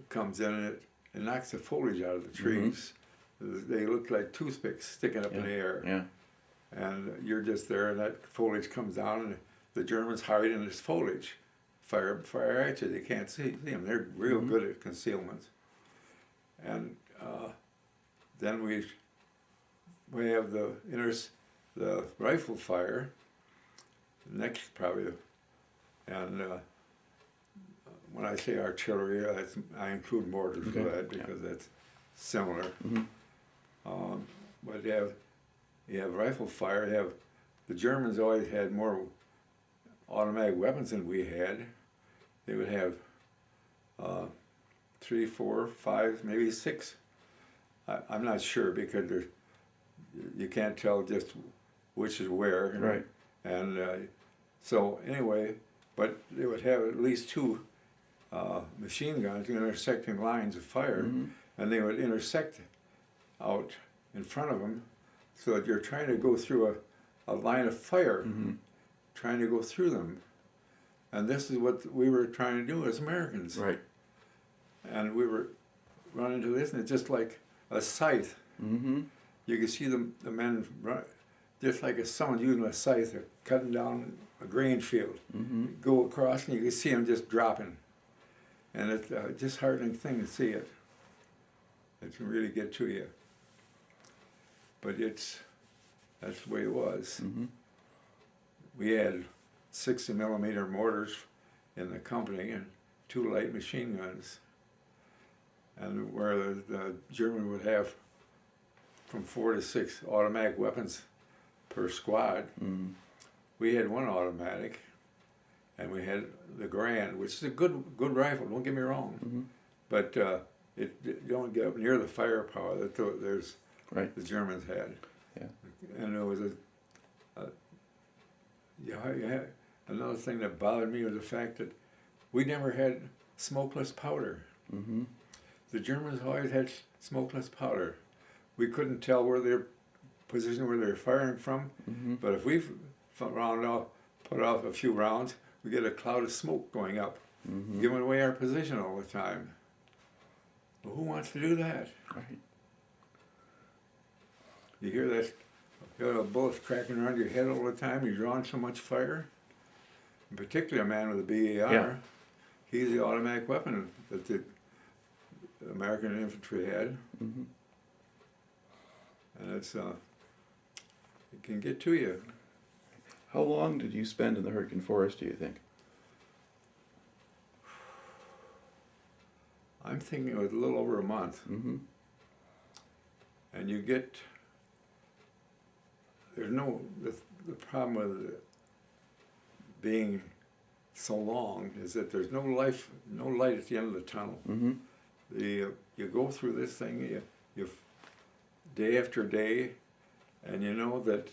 comes in and it knocks the foliage out of the trees. They look like toothpicks sticking up in the air. And you're just there, and that foliage comes down, and the Germans hide in this foliage, fire at you. They can't see them. They're real good at concealment. And then we have the rifle fire next, probably. And when I say artillery, I include mortars for that, because that's similar. But you have rifle fire. The Germans always had more automatic weapons than we had. They would have 3, 4, 5, maybe 6. I'm not sure, because you can't tell just which is where. And so anyway, but they would have at least 2 machine guns intersecting lines of fire, and they would intersect out in front of them, so that you're trying to go through a line of fire, trying to go through them. And this is what we were trying to do as Americans. And we were running into this, and it's just like a scythe. You can see the men run, just like if someone using a scythe, they're cutting down a grain field. Go across, and you can see them just dropping. And it's a disheartening thing to see it. It can really get to you. But that's the way it was. We had 60-millimeter mortars in the company and 2 light machine guns. And where the German would have from 4 to 6 automatic weapons per squad. Mm. We had one automatic, and we had the Grand, which is a good rifle. Don't get me wrong, Mm-hmm. but it don't get up near the firepower that there's Right. the Germans had. Yeah. And there was another thing that bothered me was the fact that we never had smokeless powder. Mm-hmm. The Germans always had smokeless powder. We couldn't tell where their position, where they're firing from, Mm-hmm. but if we put off a few rounds, we get a cloud of smoke going up, Mm-hmm. giving away our position all the time. Well, who wants to do that? Right. You hear that, bullets cracking around your head all the time, you're drawing so much fire. And particularly a man with a BAR, Yeah. he's the automatic weapon that the American infantry had. Mm-hmm. And it can get to you. How long did you spend in the Hurtgen Forest, do you think? I'm thinking it was a little over a month. Mm-hmm. And you get, there's no, the problem with it being so long is that there's no light at the end of the tunnel. Mm-hmm. You go through this thing, you day after day, and you know that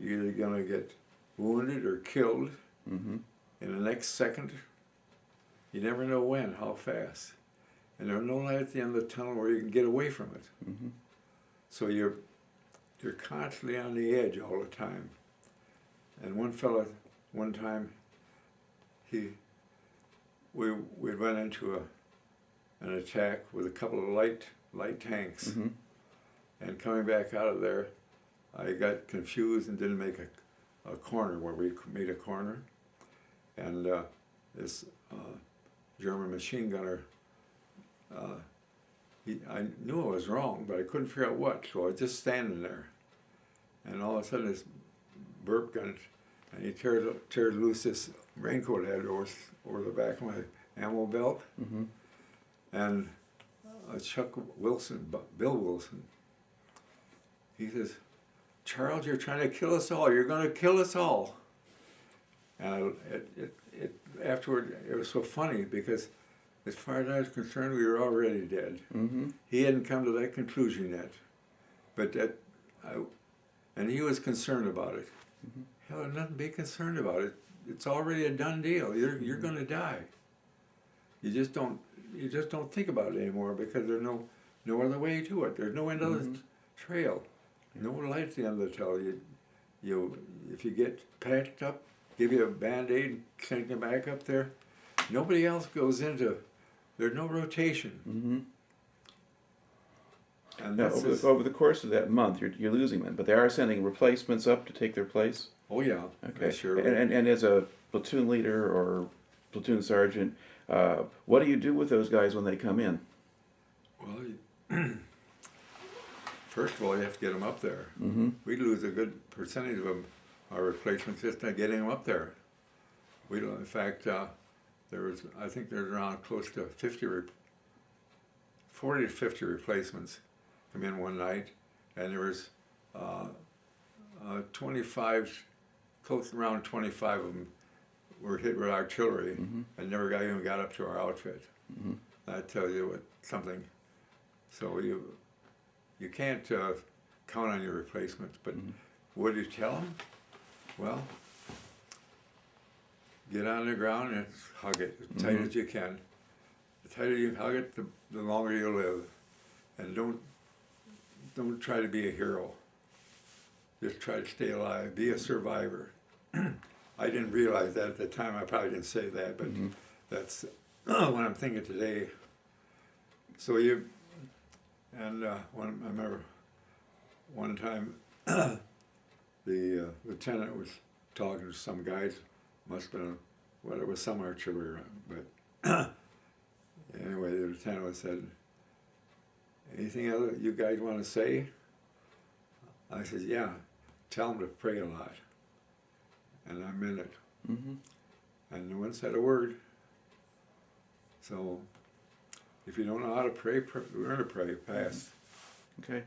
you're either gonna get wounded or killed Mm-hmm. in the next second. You never know when, how fast. And there's no light at the end of the tunnel where you can get away from it. Mm-hmm. So you're constantly on the edge all the time. And one fella, one time, we went into an attack with a couple of light tanks. Mm-hmm. And coming back out of there, I got confused and didn't make a corner where we made a corner. And this German machine gunner, I knew I was wrong, but I couldn't figure out what, so I was just standing there. And all of a sudden this burp gun, and he tears loose this raincoat I had over the back of my ammo belt. Mm-hmm. And Chuck Wilson, Bill Wilson, he says, "Charles, you're trying to kill us all. You're going to kill us all." And afterward, it was so funny because as far as I was concerned, we were already dead. Mm-hmm. He hadn't come to that conclusion yet. But and he was concerned about it. Mm-hmm. Hell, there's nothing to be concerned about. It's already a done deal. You're going to die. You just don't think about it anymore because there's no other way to it. There's no end of the trail. No light at the end of the tunnel. If you get patched up, give you a Band-Aid, sink you back up there. Nobody else goes into. There's no rotation. Mm-hmm. And Now, over the course of that month, you're losing them, but they are sending replacements up to take their place? Oh yeah. Okay. Sure. And as a platoon leader or platoon sergeant, what do you do with those guys when they come in? Well, first of all, you have to get them up there. Mm-hmm. We lose a good percentage of them, our replacements, just not getting them up there. We don't. In fact, I think there's around close to 40 to 50 replacements come in one night, and there was 25, close around 25 of them were hit with artillery and never even got up to our outfit. Mm-hmm. That tells you something. So you can't count on your replacements, but what do you tell them? Well, get on the ground and hug it as tight as you can. The tighter you hug it, the longer you'll live. And don't try to be a hero. Just try to stay alive. Be a survivor. I didn't realize that at the time. I probably didn't say that, but that's what I'm thinking today. So I remember one time the lieutenant was talking to some guys, must have been, it was some artillery, but anyway, the lieutenant said, "Anything other you guys want to say?" I said, "Yeah, tell them to pray a lot." And I meant it. Mm-hmm. And no one said a word. So if you don't know how to pray, learn to pray fast. Okay.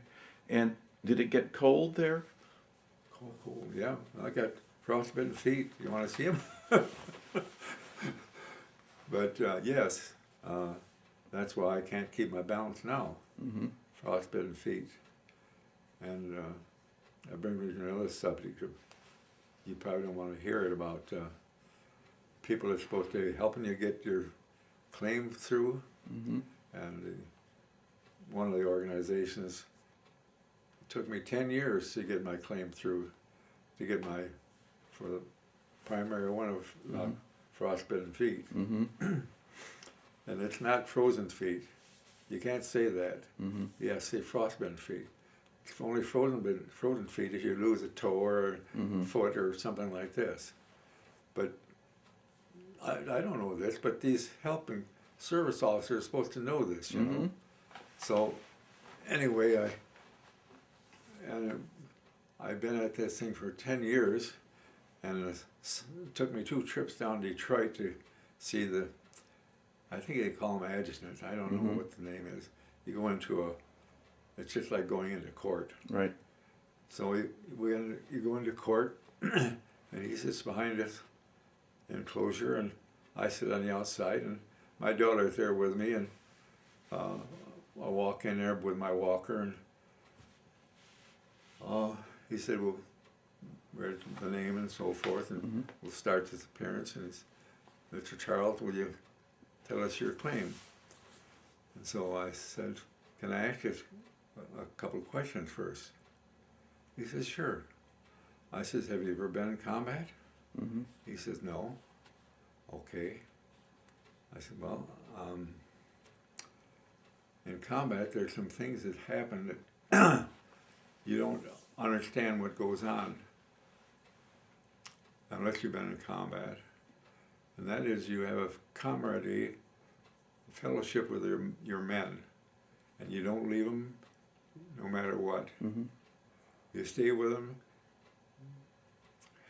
And Did it get cold there? Cold, yeah. I got frostbitten feet. You want to see them? But yes, that's why I can't keep my balance now. Mm-hmm. Frostbitten feet. And that brings me to another subject. You probably don't want to hear it about people that's supposed to be helping you get your claim through. Mm-hmm. And one of the organizations, it took me 10 years to get my claim through, to get my, for the primary one of frostbitten feet. Mm-hmm. And it's not frozen feet. You can't say that. Mm-hmm. You have to say frostbitten feet. It's only frozen feet if you lose a toe or foot or something like this. But I don't know this, but these helping service officers are supposed to know this, you know. So anyway, I've been at this thing for 10 years, and it took me 2 trips down to Detroit to see the, I think they call them adjutants. I don't know what the name is. You go into it's just like going into court. Right. So you go into court, and he sits behind this enclosure, and I sit on the outside, and my daughter's there with me, and I walk in there with my walker, and he said, well, where's the name and so forth, and we'll start this appearance, and it's, Mr. Charles, will you tell us your claim? And so I said, can I ask you a couple of questions first? He says, sure. I says, have you ever been in combat? He says, no. Okay. I said, well, in combat, there's some things that happen that you don't understand what goes on unless you've been in combat. And that is, you have a camaraderie, fellowship with your men, and you don't leave them no matter what. You stay with them,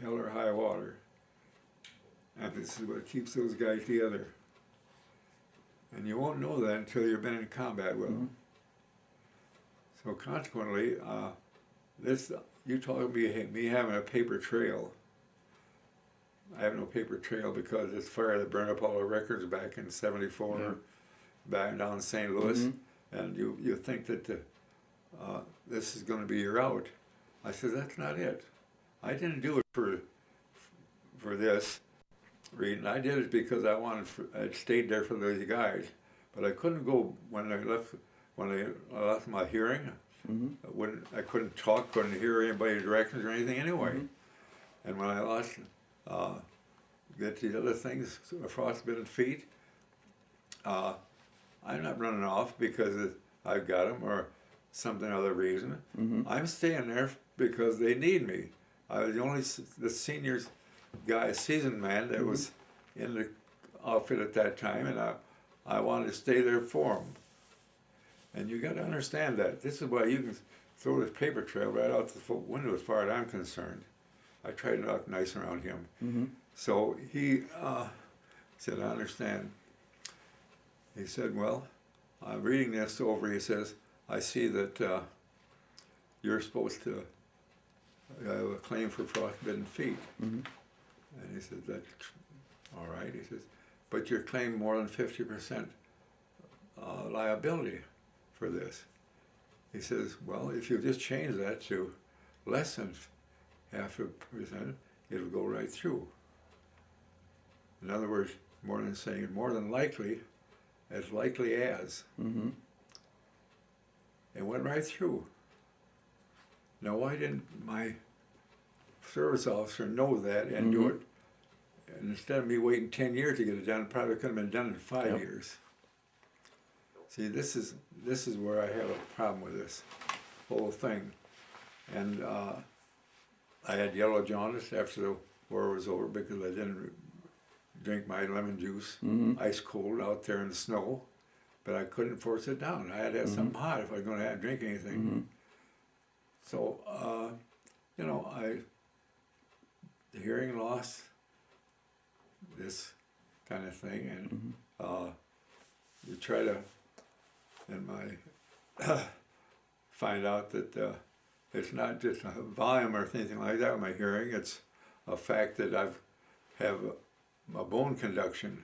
hell or high water. And this is what keeps those guys together. And you won't know that until you've been in combat with them. So consequently, you talk about me having a paper trail. I have no paper trail because this fire that burned up all the records back in '74, back down in St. Louis, and you think that this is going to be your out. I said, that's not it. I didn't do it for this reason. I did it because I'd stayed there for those guys, but I couldn't go when I left my hearing. I couldn't talk, couldn't hear anybody's directions or anything anyway. And when I lost, get these other things, frostbitten feet, I'm not running off because I've got them or something other reason. I'm staying there because they need me. I was the seniors guy, seasoned man that was in the outfit at that time, and I wanted to stay there for them. And you got to understand that. This is why you can throw this paper trail right out the window as far as I'm concerned. I try to look nice around him. So he said, I understand. He said, well, I'm reading this over. He says, I see that you're supposed to have a claim for frostbitten feet. And he said, that's all right. He says, but you're claiming more than 50% liability for this. He says, well, if you just change that to less than 0.5%, it'll go right through. In other words, more than likely, as likely as. It went right through. Now, why didn't my service officer know that and do it? And instead of me waiting 10 years to get it done, it probably could have been done in 5 years. See, this is where I have a problem with this whole thing. And I had yellow jaundice after the war was over because I didn't drink my lemon juice ice cold out there in the snow, but I couldn't force it down. I had to have something hot if I was going to drink anything. So, the hearing loss, this kind of thing, and you try to, find out that it's not just a volume or anything like that. My hearing, it's a fact that have a bone conduction,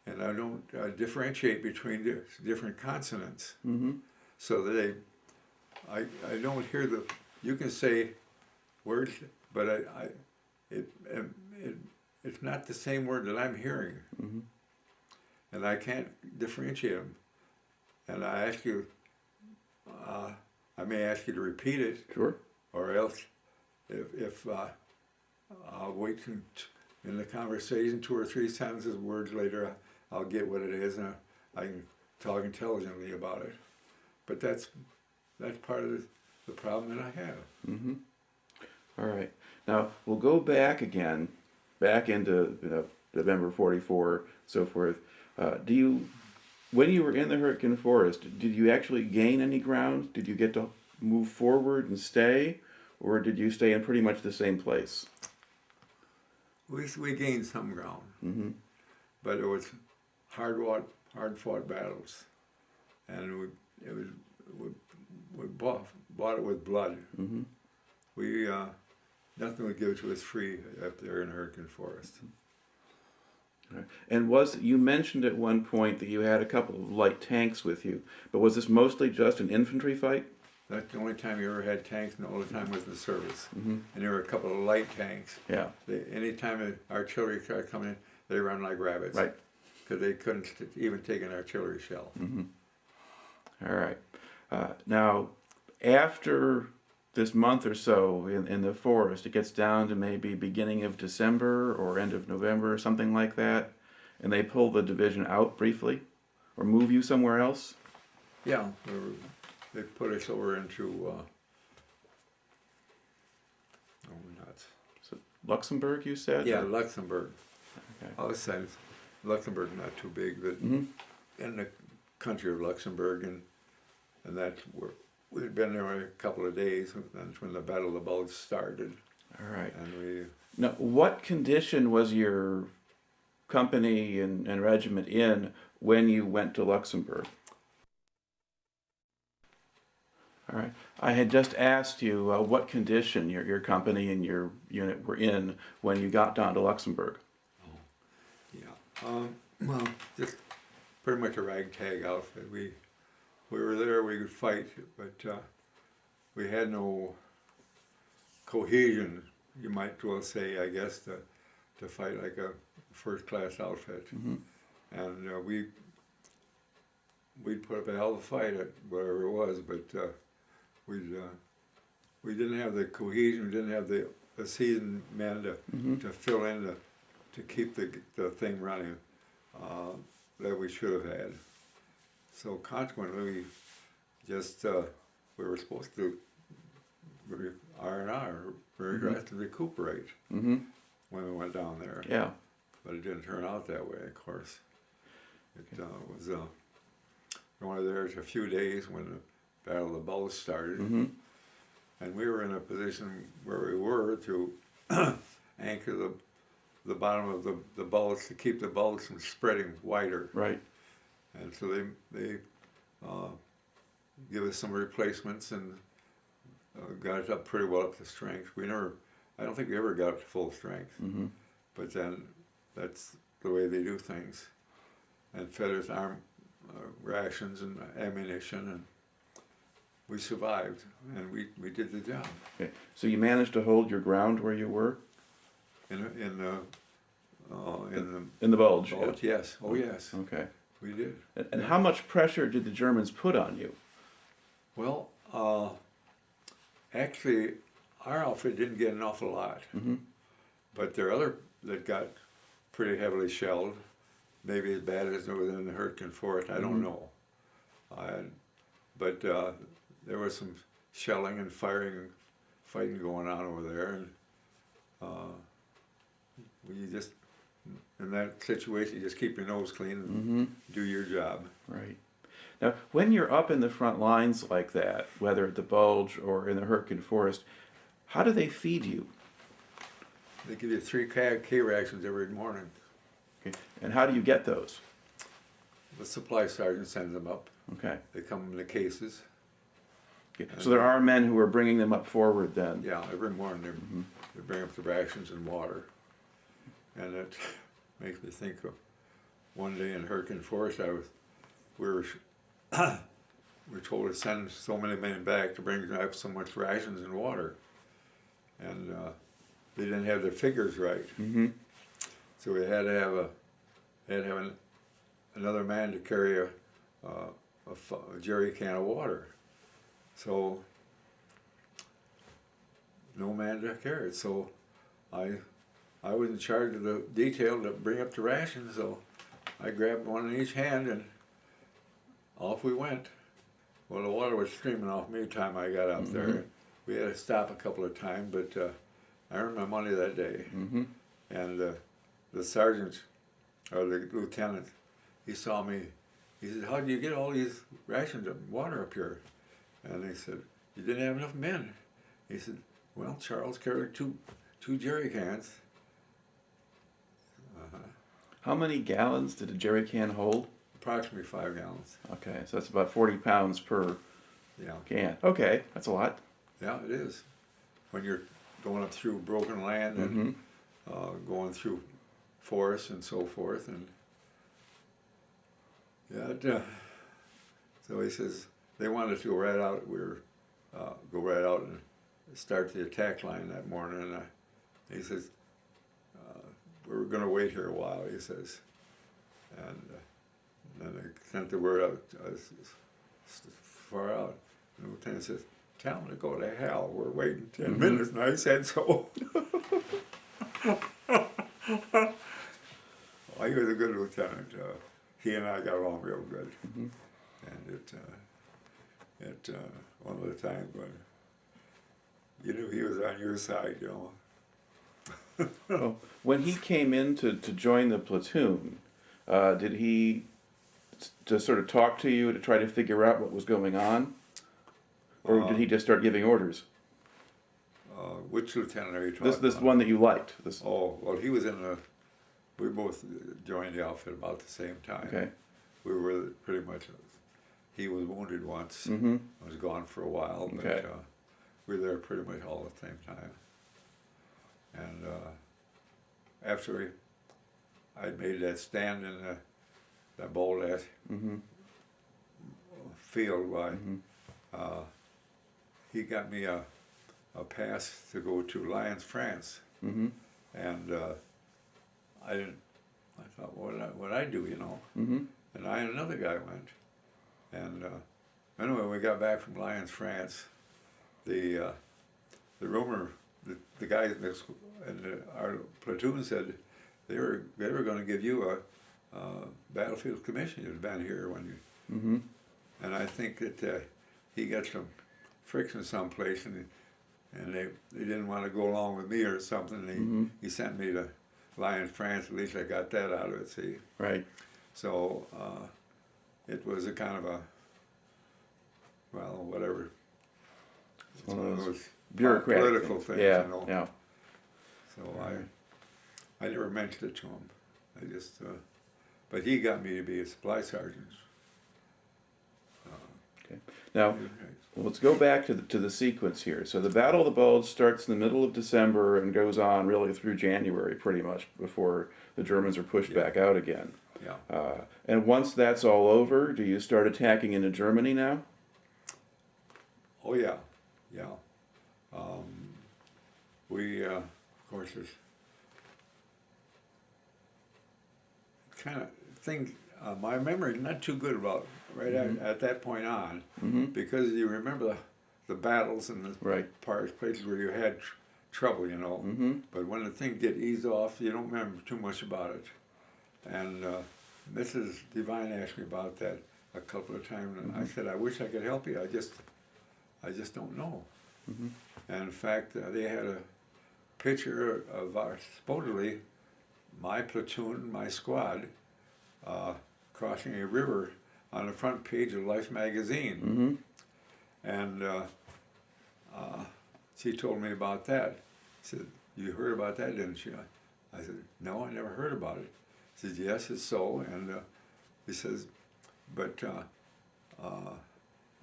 and I don't differentiate between different consonants. Mm-hmm. So that I don't hear the. You can say words, but it's not the same word that I'm hearing, Mm-hmm. and I can't differentiate them. And I ask you, I may ask you to repeat it, Sure. or else if I'll wait in the conversation 2 or 3 sentences, words later, I'll get what it is, and I can talk intelligently about it. But that's part of the problem that I have. Mm-hmm. All right. Now we'll go back again, back into November '44, so forth. When you were in the Hurtgen Forest, did you actually gain any ground? Did you get to move forward and stay, or did you stay in pretty much the same place? We gained some ground, Mm-hmm. but it was hard fought battles, and we bought it with blood. Mm-hmm. We nothing would give it to us free up there in Hurtgen Forest. Right. And you mentioned at one point that you had a couple of light tanks with you, but was this mostly just an infantry fight? That's the only time you ever had tanks, and all the time was in the service. Mm-hmm. And there were a couple of light tanks. Yeah. Anytime the artillery started coming in, they run like rabbits. Right. Because they couldn't even take an artillery shell. Mm-hmm. All right. Now, after this month or so in the forest, it gets down to maybe beginning of December or end of November or something like that, and they pull the division out briefly or move you somewhere else? Yeah, they put us over into, nuts. So Luxembourg, you said? Yeah, Luxembourg. Okay. Outside Luxembourg, not too big, but Mm-hmm. in the country of Luxembourg, and that's where we'd been there a couple of days. That's when the Battle of the Bulge started. All right. And Now, what condition was your company and regiment in when you went to Luxembourg? All right. I had just asked you what condition your company and your unit were in when you got down to Luxembourg. yeah, well, just pretty much a ragtag outfit. We were there. We could fight, but we had no cohesion. You might well say, I guess, to fight like a first-class outfit. Mm-hmm. And we'd put up a hell of a fight at whatever it was, but we didn't have the cohesion. We didn't have the seasoned men to fill in to keep the thing running that we should have had. So consequently, we just we were supposed to R&R, very fast to recuperate Mm-hmm. when we went down there. Yeah. But it didn't turn out that way, of course. It was only there a few days when the Battle of the Bulge started, Mm-hmm. and we were in a position where we were to anchor the bottom of the bulge to keep the bulge from spreading wider. Right. And so they give us some replacements and got us up pretty well up to strength. I don't think we ever got up to full strength. Mm-hmm. But then that's the way they do things. And fed us rations and ammunition, and we survived, and we did the job. Okay. So you managed to hold your ground where you were? In the In the Bulge? Bulge, Yeah. yes. Oh, yes. Okay. We did. And how much pressure did the Germans put on you? Well, actually, our outfit didn't get an awful lot. Mm-hmm. But there are other that got pretty heavily shelled, maybe as bad as it was in the Hurtgen Forest, I don't know. But there was some shelling and fighting going on over there, and you just, in that situation, you just keep your nose clean and do your job. Right. Now, when you're up in the front lines like that, whether at the Bulge or in the Hurtgen Forest, how do they feed you? They give you 3 K rations every morning. Okay. And how do you get those? The supply sergeant sends them up. Okay. They come in the cases. Okay. So there are men who are bringing them up forward then. Yeah, every morning they bring up the rations and water. And it makes me think of one day in Hurtgen Forest, we were told to send so many men back to bring up so much rations and water. And they didn't have their figures right. Mm-hmm. So we had to have another man to carry a jerry can of water. So no man to carry it. So I was in charge of the detail to bring up the rations. So I grabbed one in each hand and off we went. Well, the water was streaming off me the time I got up there. We had to stop a couple of times, but I earned my money that day. And the sergeant, or the lieutenant, he saw me. He said, "How do you get all these rations of water up here?" And he said, "You didn't have enough men." He said, "Well, Charles carried two jerry cans." How many gallons did a jerry can hold? Approximately 5 gallons. Okay, so that's about 40 pounds per Yeah. can. Okay, that's a lot. Yeah, it is. When you're going up through broken land and going through forests and so forth, and yeah, so he says they wanted to go right out. We were go right out and start the attack line that morning, and he says we were going to wait here a while. He says, and then they sent the word out far out. And the lieutenant says, "Tell them to go to hell. We're waiting 10 minutes." And I said so. Well, he was a good lieutenant. He and I got along real good. And it one of the times when you knew he was on your side, you know. Oh, when he came in to join the platoon, did he just sort of talk to you to try to figure out what was going on? Or did he just start giving orders? Which lieutenant are you talking This about? one that you liked. This. Oh, well, he was in the, we both joined the outfit about the same time. Okay. We were pretty much, he was wounded once, was gone for a while, but Okay. we were there pretty much all at the same time. And after I'd made that stand in that bold ass field, he got me a pass to go to Lyons, France. And I thought, what I do, you know? And I and another guy went. And anyway, when we got back from Lyons, France, the rumor, the guys in our platoon said they were going to give you a battlefield commission. You'd been here when you. And I think that he got some friction someplace, and they didn't want to go along with me or something. He sent me to Lyons, France. At least I got that out of it. See. Right. So it was a kind of a, well, whatever. It's one of those bureaucratic political things, yeah, you know. Yeah. So I never mentioned it to him. I just, but he got me to be a supply sergeant. Okay. Now, let's go back to the sequence here. So the Battle of the Bulge starts in the middle of December and goes on really through January, pretty much, before the Germans are pushed back out again. Yeah. And once that's all over, do you start attacking into Germany now? Oh yeah, yeah. We, of course, there's kind of thing. My memory is not too good about at that point on, because you remember the battles and the places where you had trouble, you know. But when the thing get eased off, you don't remember too much about it. And Mrs. Devine asked me about that a couple of times, and I said, "I wish I could help you. I just don't know." And in fact, they had a picture of supposedly my platoon, my squad, crossing a river on the front page of Life magazine. And she told me about that. She said, "You heard about that, didn't you?" I said, "No, I never heard about it." He said, "Yes, it's so." And he says, "But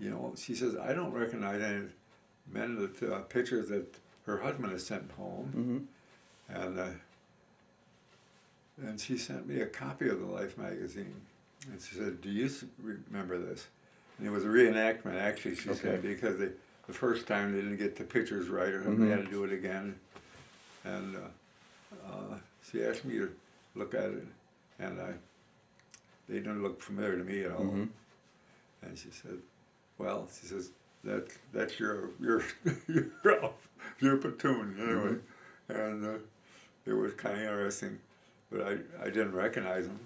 you know, she says, I don't recognize any men that pictures that her husband has sent home. And she sent me a copy of the Life magazine. And she said, do you remember this? And it was a reenactment, actually, she said, because the first time they didn't get the pictures right, or they had to do it again. And she asked me to look at it, and they didn't look familiar to me at all. And she said, well, she says, that's your your platoon, anyway. And it was kind of interesting, but I didn't recognize them.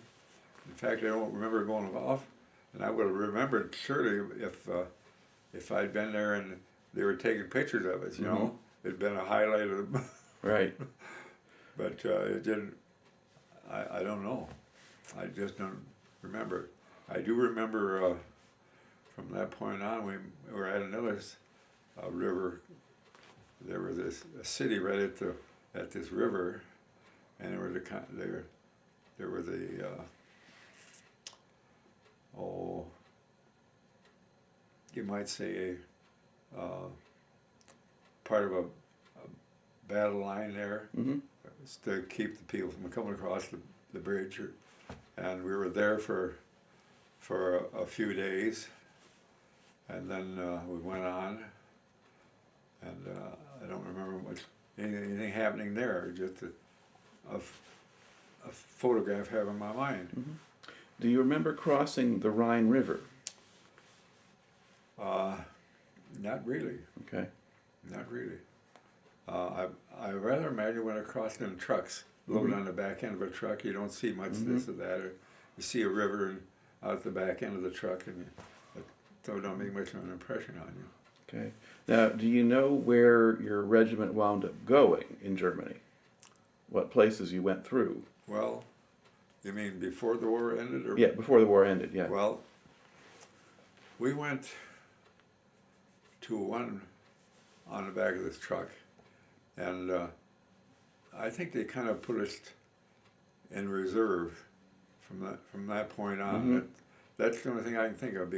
In fact, I don't remember going off, and I would have remembered surely if I'd been there and they were taking pictures of us, you know. It'd been a highlight of them. Right. But it didn't, I don't know. I just don't remember. I do remember from that point on, we were at another river. There was a city right at this river, and there was you might say part of a battle line there to keep the people from coming across the bridge, and we were there for a few days, and then we went on, and I don't remember much anything happening there, just a photograph I have in my mind. Do you remember crossing the Rhine River? Not really. Okay. Not really. I rather imagine when I crossed in trucks, loaded on the back end of a truck, you don't see much this or that, or you see a river and out the back end of the truck, and it don't make much of an impression on you. Okay. Now, do you know where your regiment wound up going in Germany? What places you went through? Well, you mean before the war ended? Or? Yeah, before the war ended, yeah. Well, we went to one on the back of this truck, and I think they kind of put us in reserve from that point on. That's the only thing I can think of,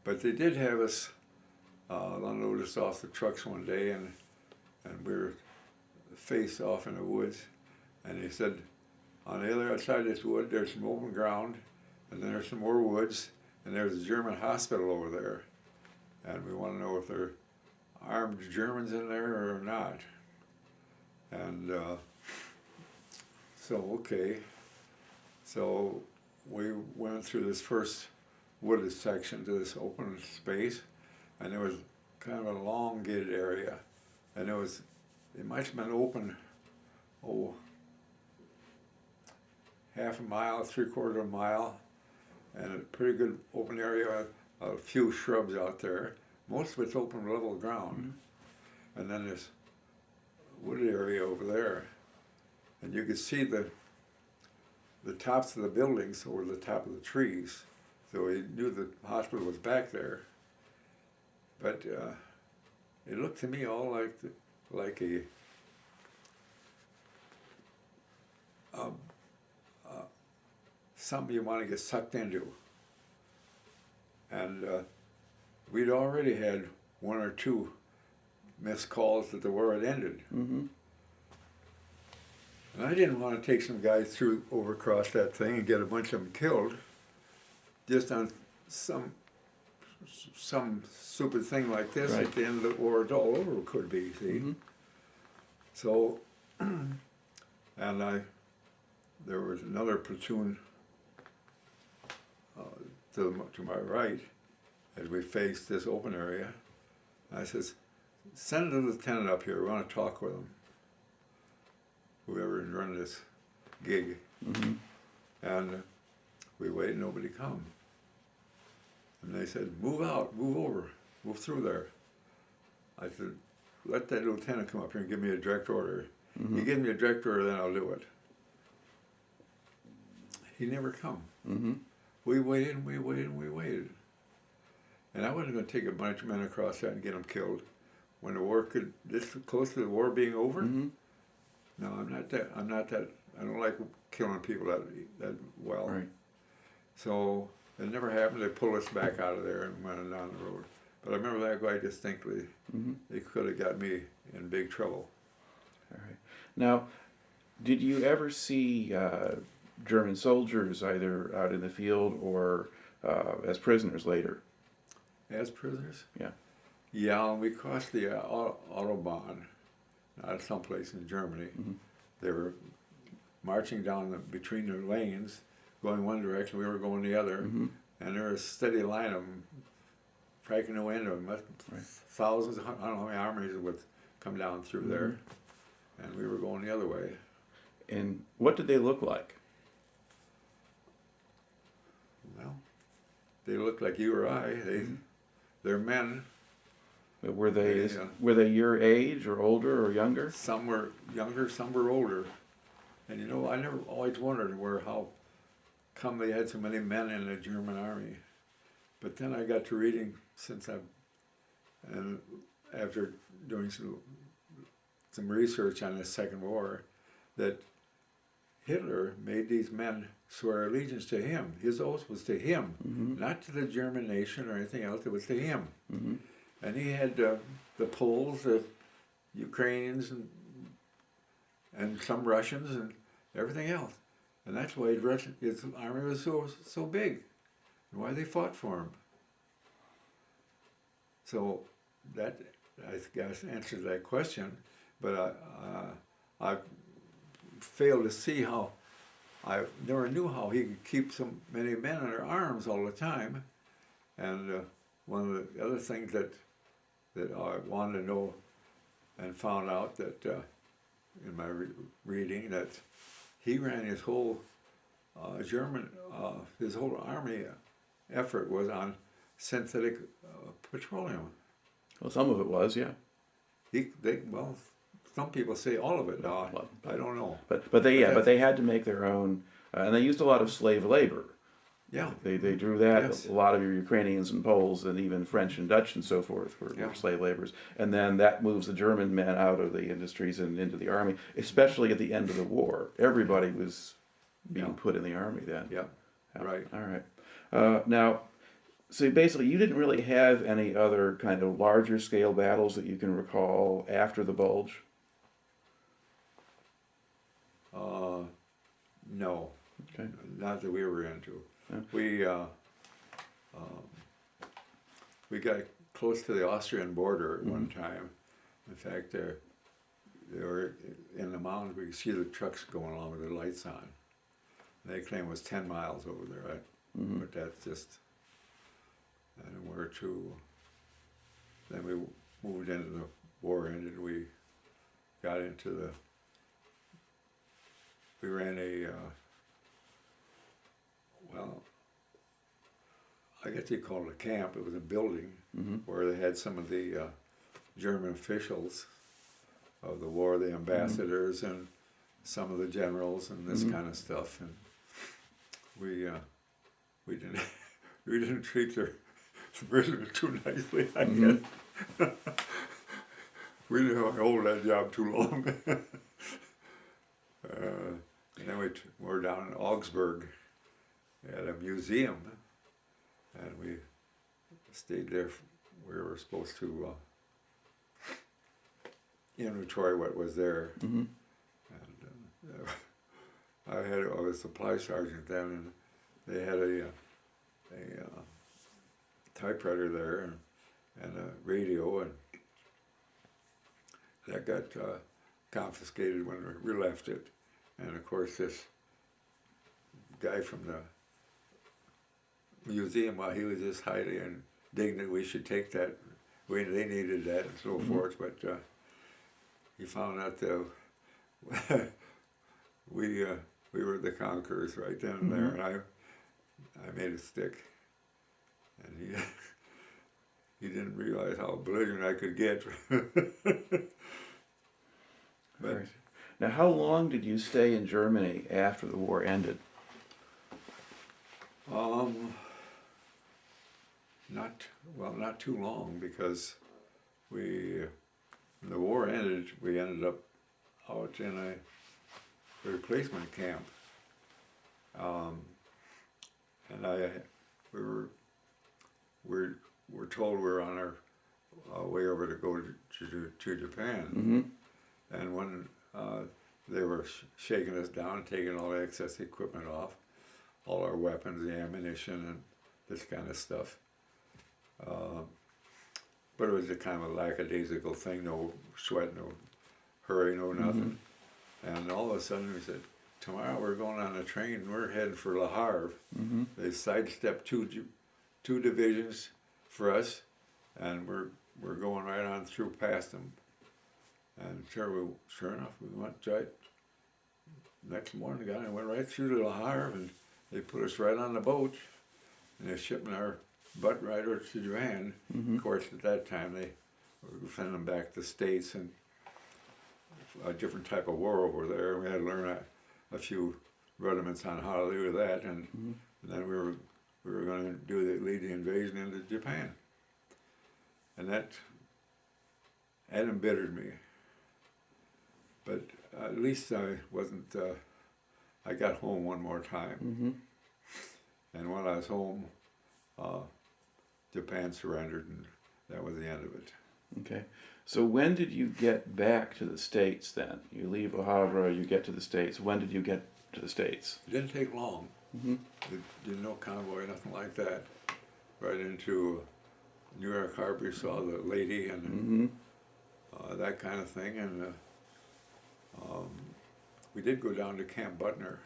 but they did have us unload us off the trucks one day, and we were faced off in the woods, and they said, on the other side of this wood, there's some open ground, and then there's some more woods, and there's a German hospital over there, and we want to know if there are armed Germans in there or not. And so we went through this first wooded section to this open space, and there was kind of an elongated area, and it might have been open, half a mile, 3/4 of a mile, and a pretty good open area, a few shrubs out there. Most of it's open level ground. And then this wooded area over there. And you could see the tops of the buildings over the top of the trees. So we knew the hospital was back there. But it looked to me all like a something you want to get sucked into. And we'd already had one or two missed calls that the war had ended. And I didn't want to take some guys over across that thing and get a bunch of them killed just on some stupid thing like this. At the end of the war. It's all over, could be, see? So, and there was another platoon to my right as we faced this open area. I says, send the lieutenant up here, we want to talk with him. Whoever's running this gig. And we waited, nobody come. And they said, move out, move over, move through there. I said, let that lieutenant come up here and give me a direct order. You give me a direct order, then I'll do it. He never come. We waited and we waited and we waited. And I wasn't going to take a bunch of men across that and get them killed when the war this close to the war being over. No, I'm not that. I don't like killing people that well. Right. So it never happened. They pulled us back out of there and went on down the road. But I remember that quite distinctly. They could have got me in big trouble. All right. Now, did you ever see German soldiers either out in the field or as prisoners later? As prisoners? Yeah. Yeah, we crossed the Autobahn, someplace in Germany. They were marching down between their lanes, going one direction, we were going the other, and there was a steady line of them, striking the wind of them. Thousands, I don't know how many armies would come down through there, and we were going the other way. And what did they look like? Well, they looked like you or I. They're men. Were they your age or older or younger? Some were younger, some were older. And you know, I never always wondered how come they had so many men in the German army. But then I got to reading and after doing some research on the Second War, that Hitler made these men swear allegiance to him. His oath was to him, not to the German nation or anything else. It was to him. And he had the Poles, the Ukrainians, and some Russians, and everything else. And that's why his army was so big, and why they fought for him. So that, I guess, answers that question. But I failed to see how. I never knew how he could keep so many men in their arms all the time. And one of the other things that I wanted to know and found out that in my reading that he ran his whole his whole army effort was on synthetic petroleum. Well, some of it was, yeah. Some people say all of it. Now, I don't know. But they had to make their own, and they used a lot of slave labor. Yeah. They drew that. Yes. A lot of your Ukrainians and Poles and even French and Dutch and so forth were slave laborers. And then that moves the German men out of the industries and into the army, especially at the end of the war. Everybody was being put in the army then. Yeah, right. All right. Now, so basically you didn't really have any other kind of larger scale battles that you can recall after the Bulge? No. Okay. Not that we were into. Yeah. We got close to the Austrian border at one time. In fact, they were in the mountains. We could see the trucks going along with their lights on. They claim it was 10 miles over there, right? But that's just, and where to. Then we moved into the war ended. We got into we ran I guess you call it a camp. It was a building where they had some of the German officials of the war, the ambassadors and some of the generals and this kind of stuff. And we didn't treat their prisoners too nicely, I guess. We didn't hold that job too long. And then we were down in Augsburg at a museum, and we stayed there. We were supposed to inventory what was there. And I was a supply sergeant then, and they had a typewriter there and a radio, and that got confiscated when we left it. And of course, this guy from the museum, he was just highly indignant we should take that. They needed that and so forth, but he found out that we were the conquerors right then and there, and I made it stick. And he didn't realize how belligerent I could get. But right. Now, how long did you stay in Germany after the war ended? Not too long, because when the war ended, we ended up out in a replacement camp. And we were told we were on our way over to go to Japan, and when they were shaking us down, taking all the excess equipment off, all our weapons, the ammunition, and this kind of stuff. But it was a kind of a lackadaisical thing, no sweat, no hurry, no nothing. And all of a sudden we said, tomorrow we're going on a train, we're heading for Le Havre. They sidestepped two divisions for us, and we're going right on through past them. And sure enough, we went right, next morning we went right through to Le Havre, and they put us right on the boat, and they're shipping our butt right over to Japan. Of course, at that time, they were sending them back to the States, and a different type of war over there. We had to learn a few rudiments on how to do that, and then we were going to lead the invasion into Japan. And that embittered me. But at least I wasn't, I got home one more time. And when I was home, Japan surrendered, and that was the end of it. Okay. So when did you get back to the States then? You leave Le Havre, you get to the States. When did you get to the States? It didn't take long. Did no convoy, nothing like that. Right into New York Harbor, saw the lady and that kind of thing. And we did go down to Camp Butner,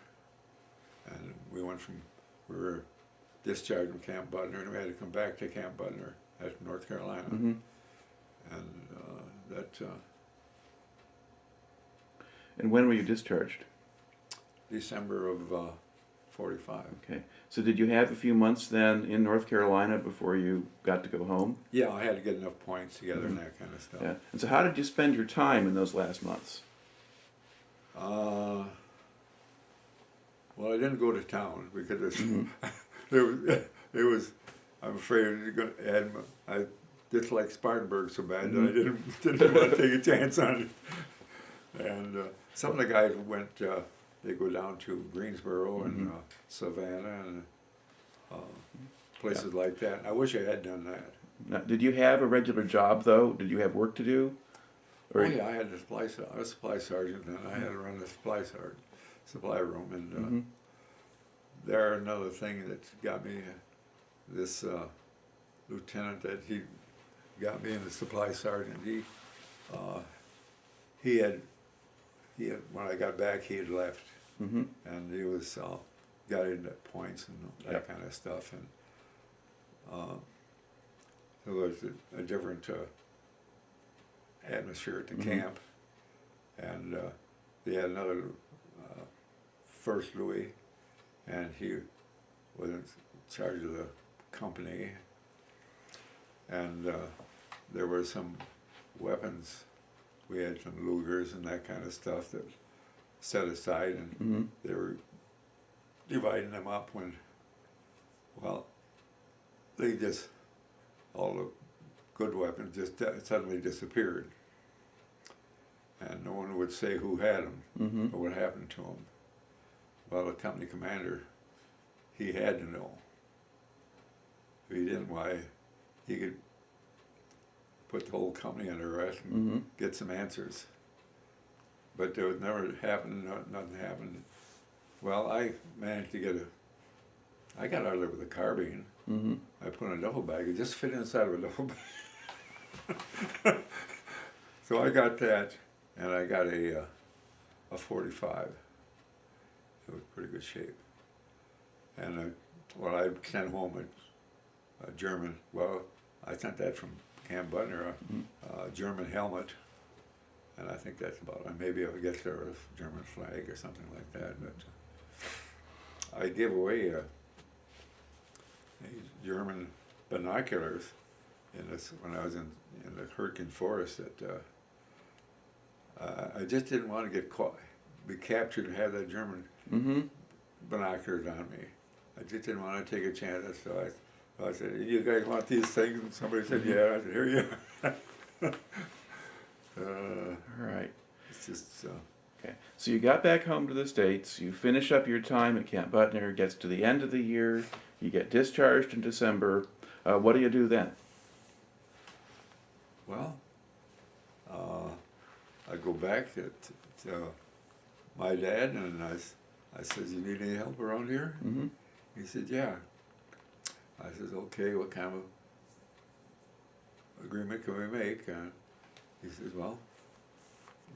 and we were discharged from Camp Butner, and we had to come back to Camp Butner at North Carolina. And And when were you discharged? December of 45. Okay. So did you have a few months then in North Carolina before you got to go home? Yeah, I had to get enough points together and that kind of stuff. Yeah. And so how did you spend your time in those last months? Well, I didn't go to town because it was, I'm afraid you're going to add, I disliked Spartanburg so bad that I didn't want to take a chance on it. And some of the guys went, they go down to Greensboro and Savannah and places like that. I wish I had done that. Now, did you have a regular job though? Did you have work to do? Or Yeah, I had I was a supply sergeant, and I had to run the supply room, and there another thing that got me, this lieutenant that he got me in the supply sergeant. He had when I got back, he had left, and he was got into points and that kind of stuff, and there was a different atmosphere at the camp, and they had another First Louis, and he was in charge of the company, and there were some weapons. We had some Lugers and that kind of stuff that set aside, and they were dividing them up when, well, they just, all the good weapons just suddenly disappeared. And no one would say who had them or what happened to them. Well, the company commander, he had to know. If he didn't, why, he could put the whole company under arrest and get some answers. But there was never happened, nothing happened. Well, I managed to get I got out of there with a carbine. I put in a duffel bag. It just fit inside of a duffel bag. So I got that, and I got a 45. It was pretty good shape. And I sent home a German, well, I sent that from Camp Butner, a German helmet, and I think that's about it. Maybe I guess there was a German flag or something like that, but I gave away these German binoculars when I was in the Hurtgen Forest. I just didn't want to be captured and have that German binoculars on me. I just didn't want to take a chance. So I said, "You guys want these things?" And somebody said, "Yeah." I said, "Here you are." all right. It's just Okay. So you got back home to the States, you finish up your time at Camp Butner, gets to the end of the year, you get discharged in December. What do you do then? Well, I go back to my dad, and I says, "You need any help around here?" Mm-hmm. He said, "Yeah." I says, "Okay, what kind of agreement can we make?" He says, "Well,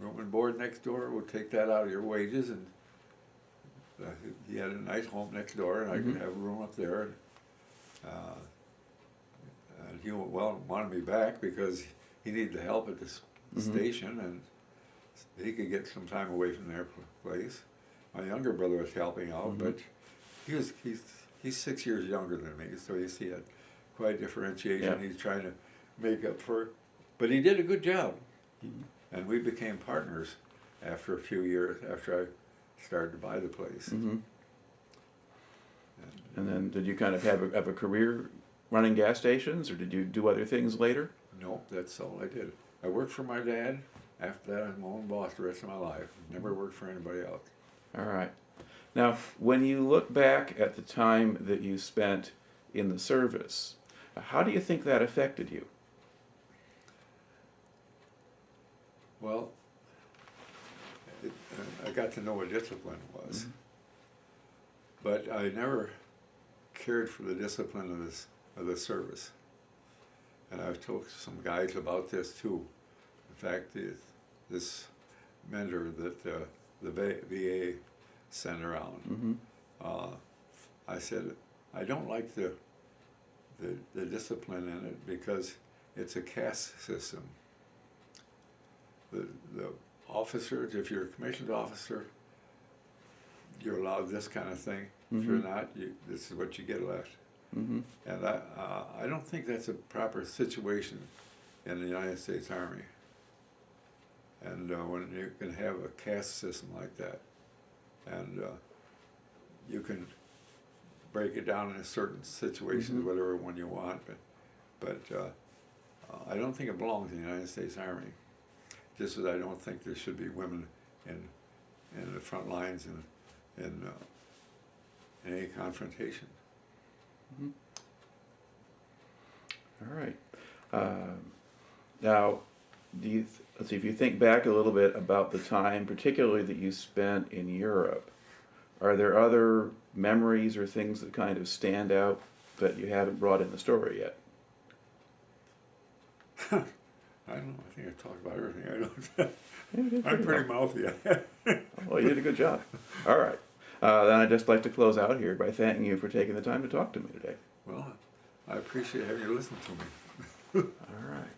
room and board next door, we'll take that out of your wages." And he had a nice home next door, and I could have a room up there. And he wanted me back because he needed the help at this station, and he could get some time away from their place. My younger brother was helping out, but he's 6 years younger than me, so you see it quite differentiation. Yeah. He's trying to make up for, but he did a good job, and we became partners after a few years after I started to buy the place. Mm-hmm. And then did you kind of have a career running gas stations, or did you do other things later? Nope, that's all I did. I worked for my dad. After that, I'm my own boss the rest of my life. Never worked for anybody else. All right. Now, when you look back at the time that you spent in the service, how do you think that affected you? Well, I got to know what discipline was, but I never cared for the discipline of the service. And I've told some guys about this too. In fact, this mentor that the VA sent around, I said, I don't like the discipline in it because it's a caste system. The officers, if you're a commissioned officer, you're allowed this kind of thing. If you're not, this is what you get left. And I don't think that's a proper situation in the United States Army. And when you can have a caste system like that, and you can break it down in certain situations, whatever one you want, but I don't think it belongs in the United States Army. Just as I don't think there should be women in the front lines in any confrontation. All right. Now, let's see, if you think back a little bit about the time, particularly that you spent in Europe, are there other memories or things that kind of stand out that you haven't brought in the story yet? I don't know. I think I talked about everything. I'm pretty mouthy. Well, you did a good job. All right. Then I'd just like to close out here by thanking you for taking the time to talk to me today. Well, I appreciate having you listen to me. All right.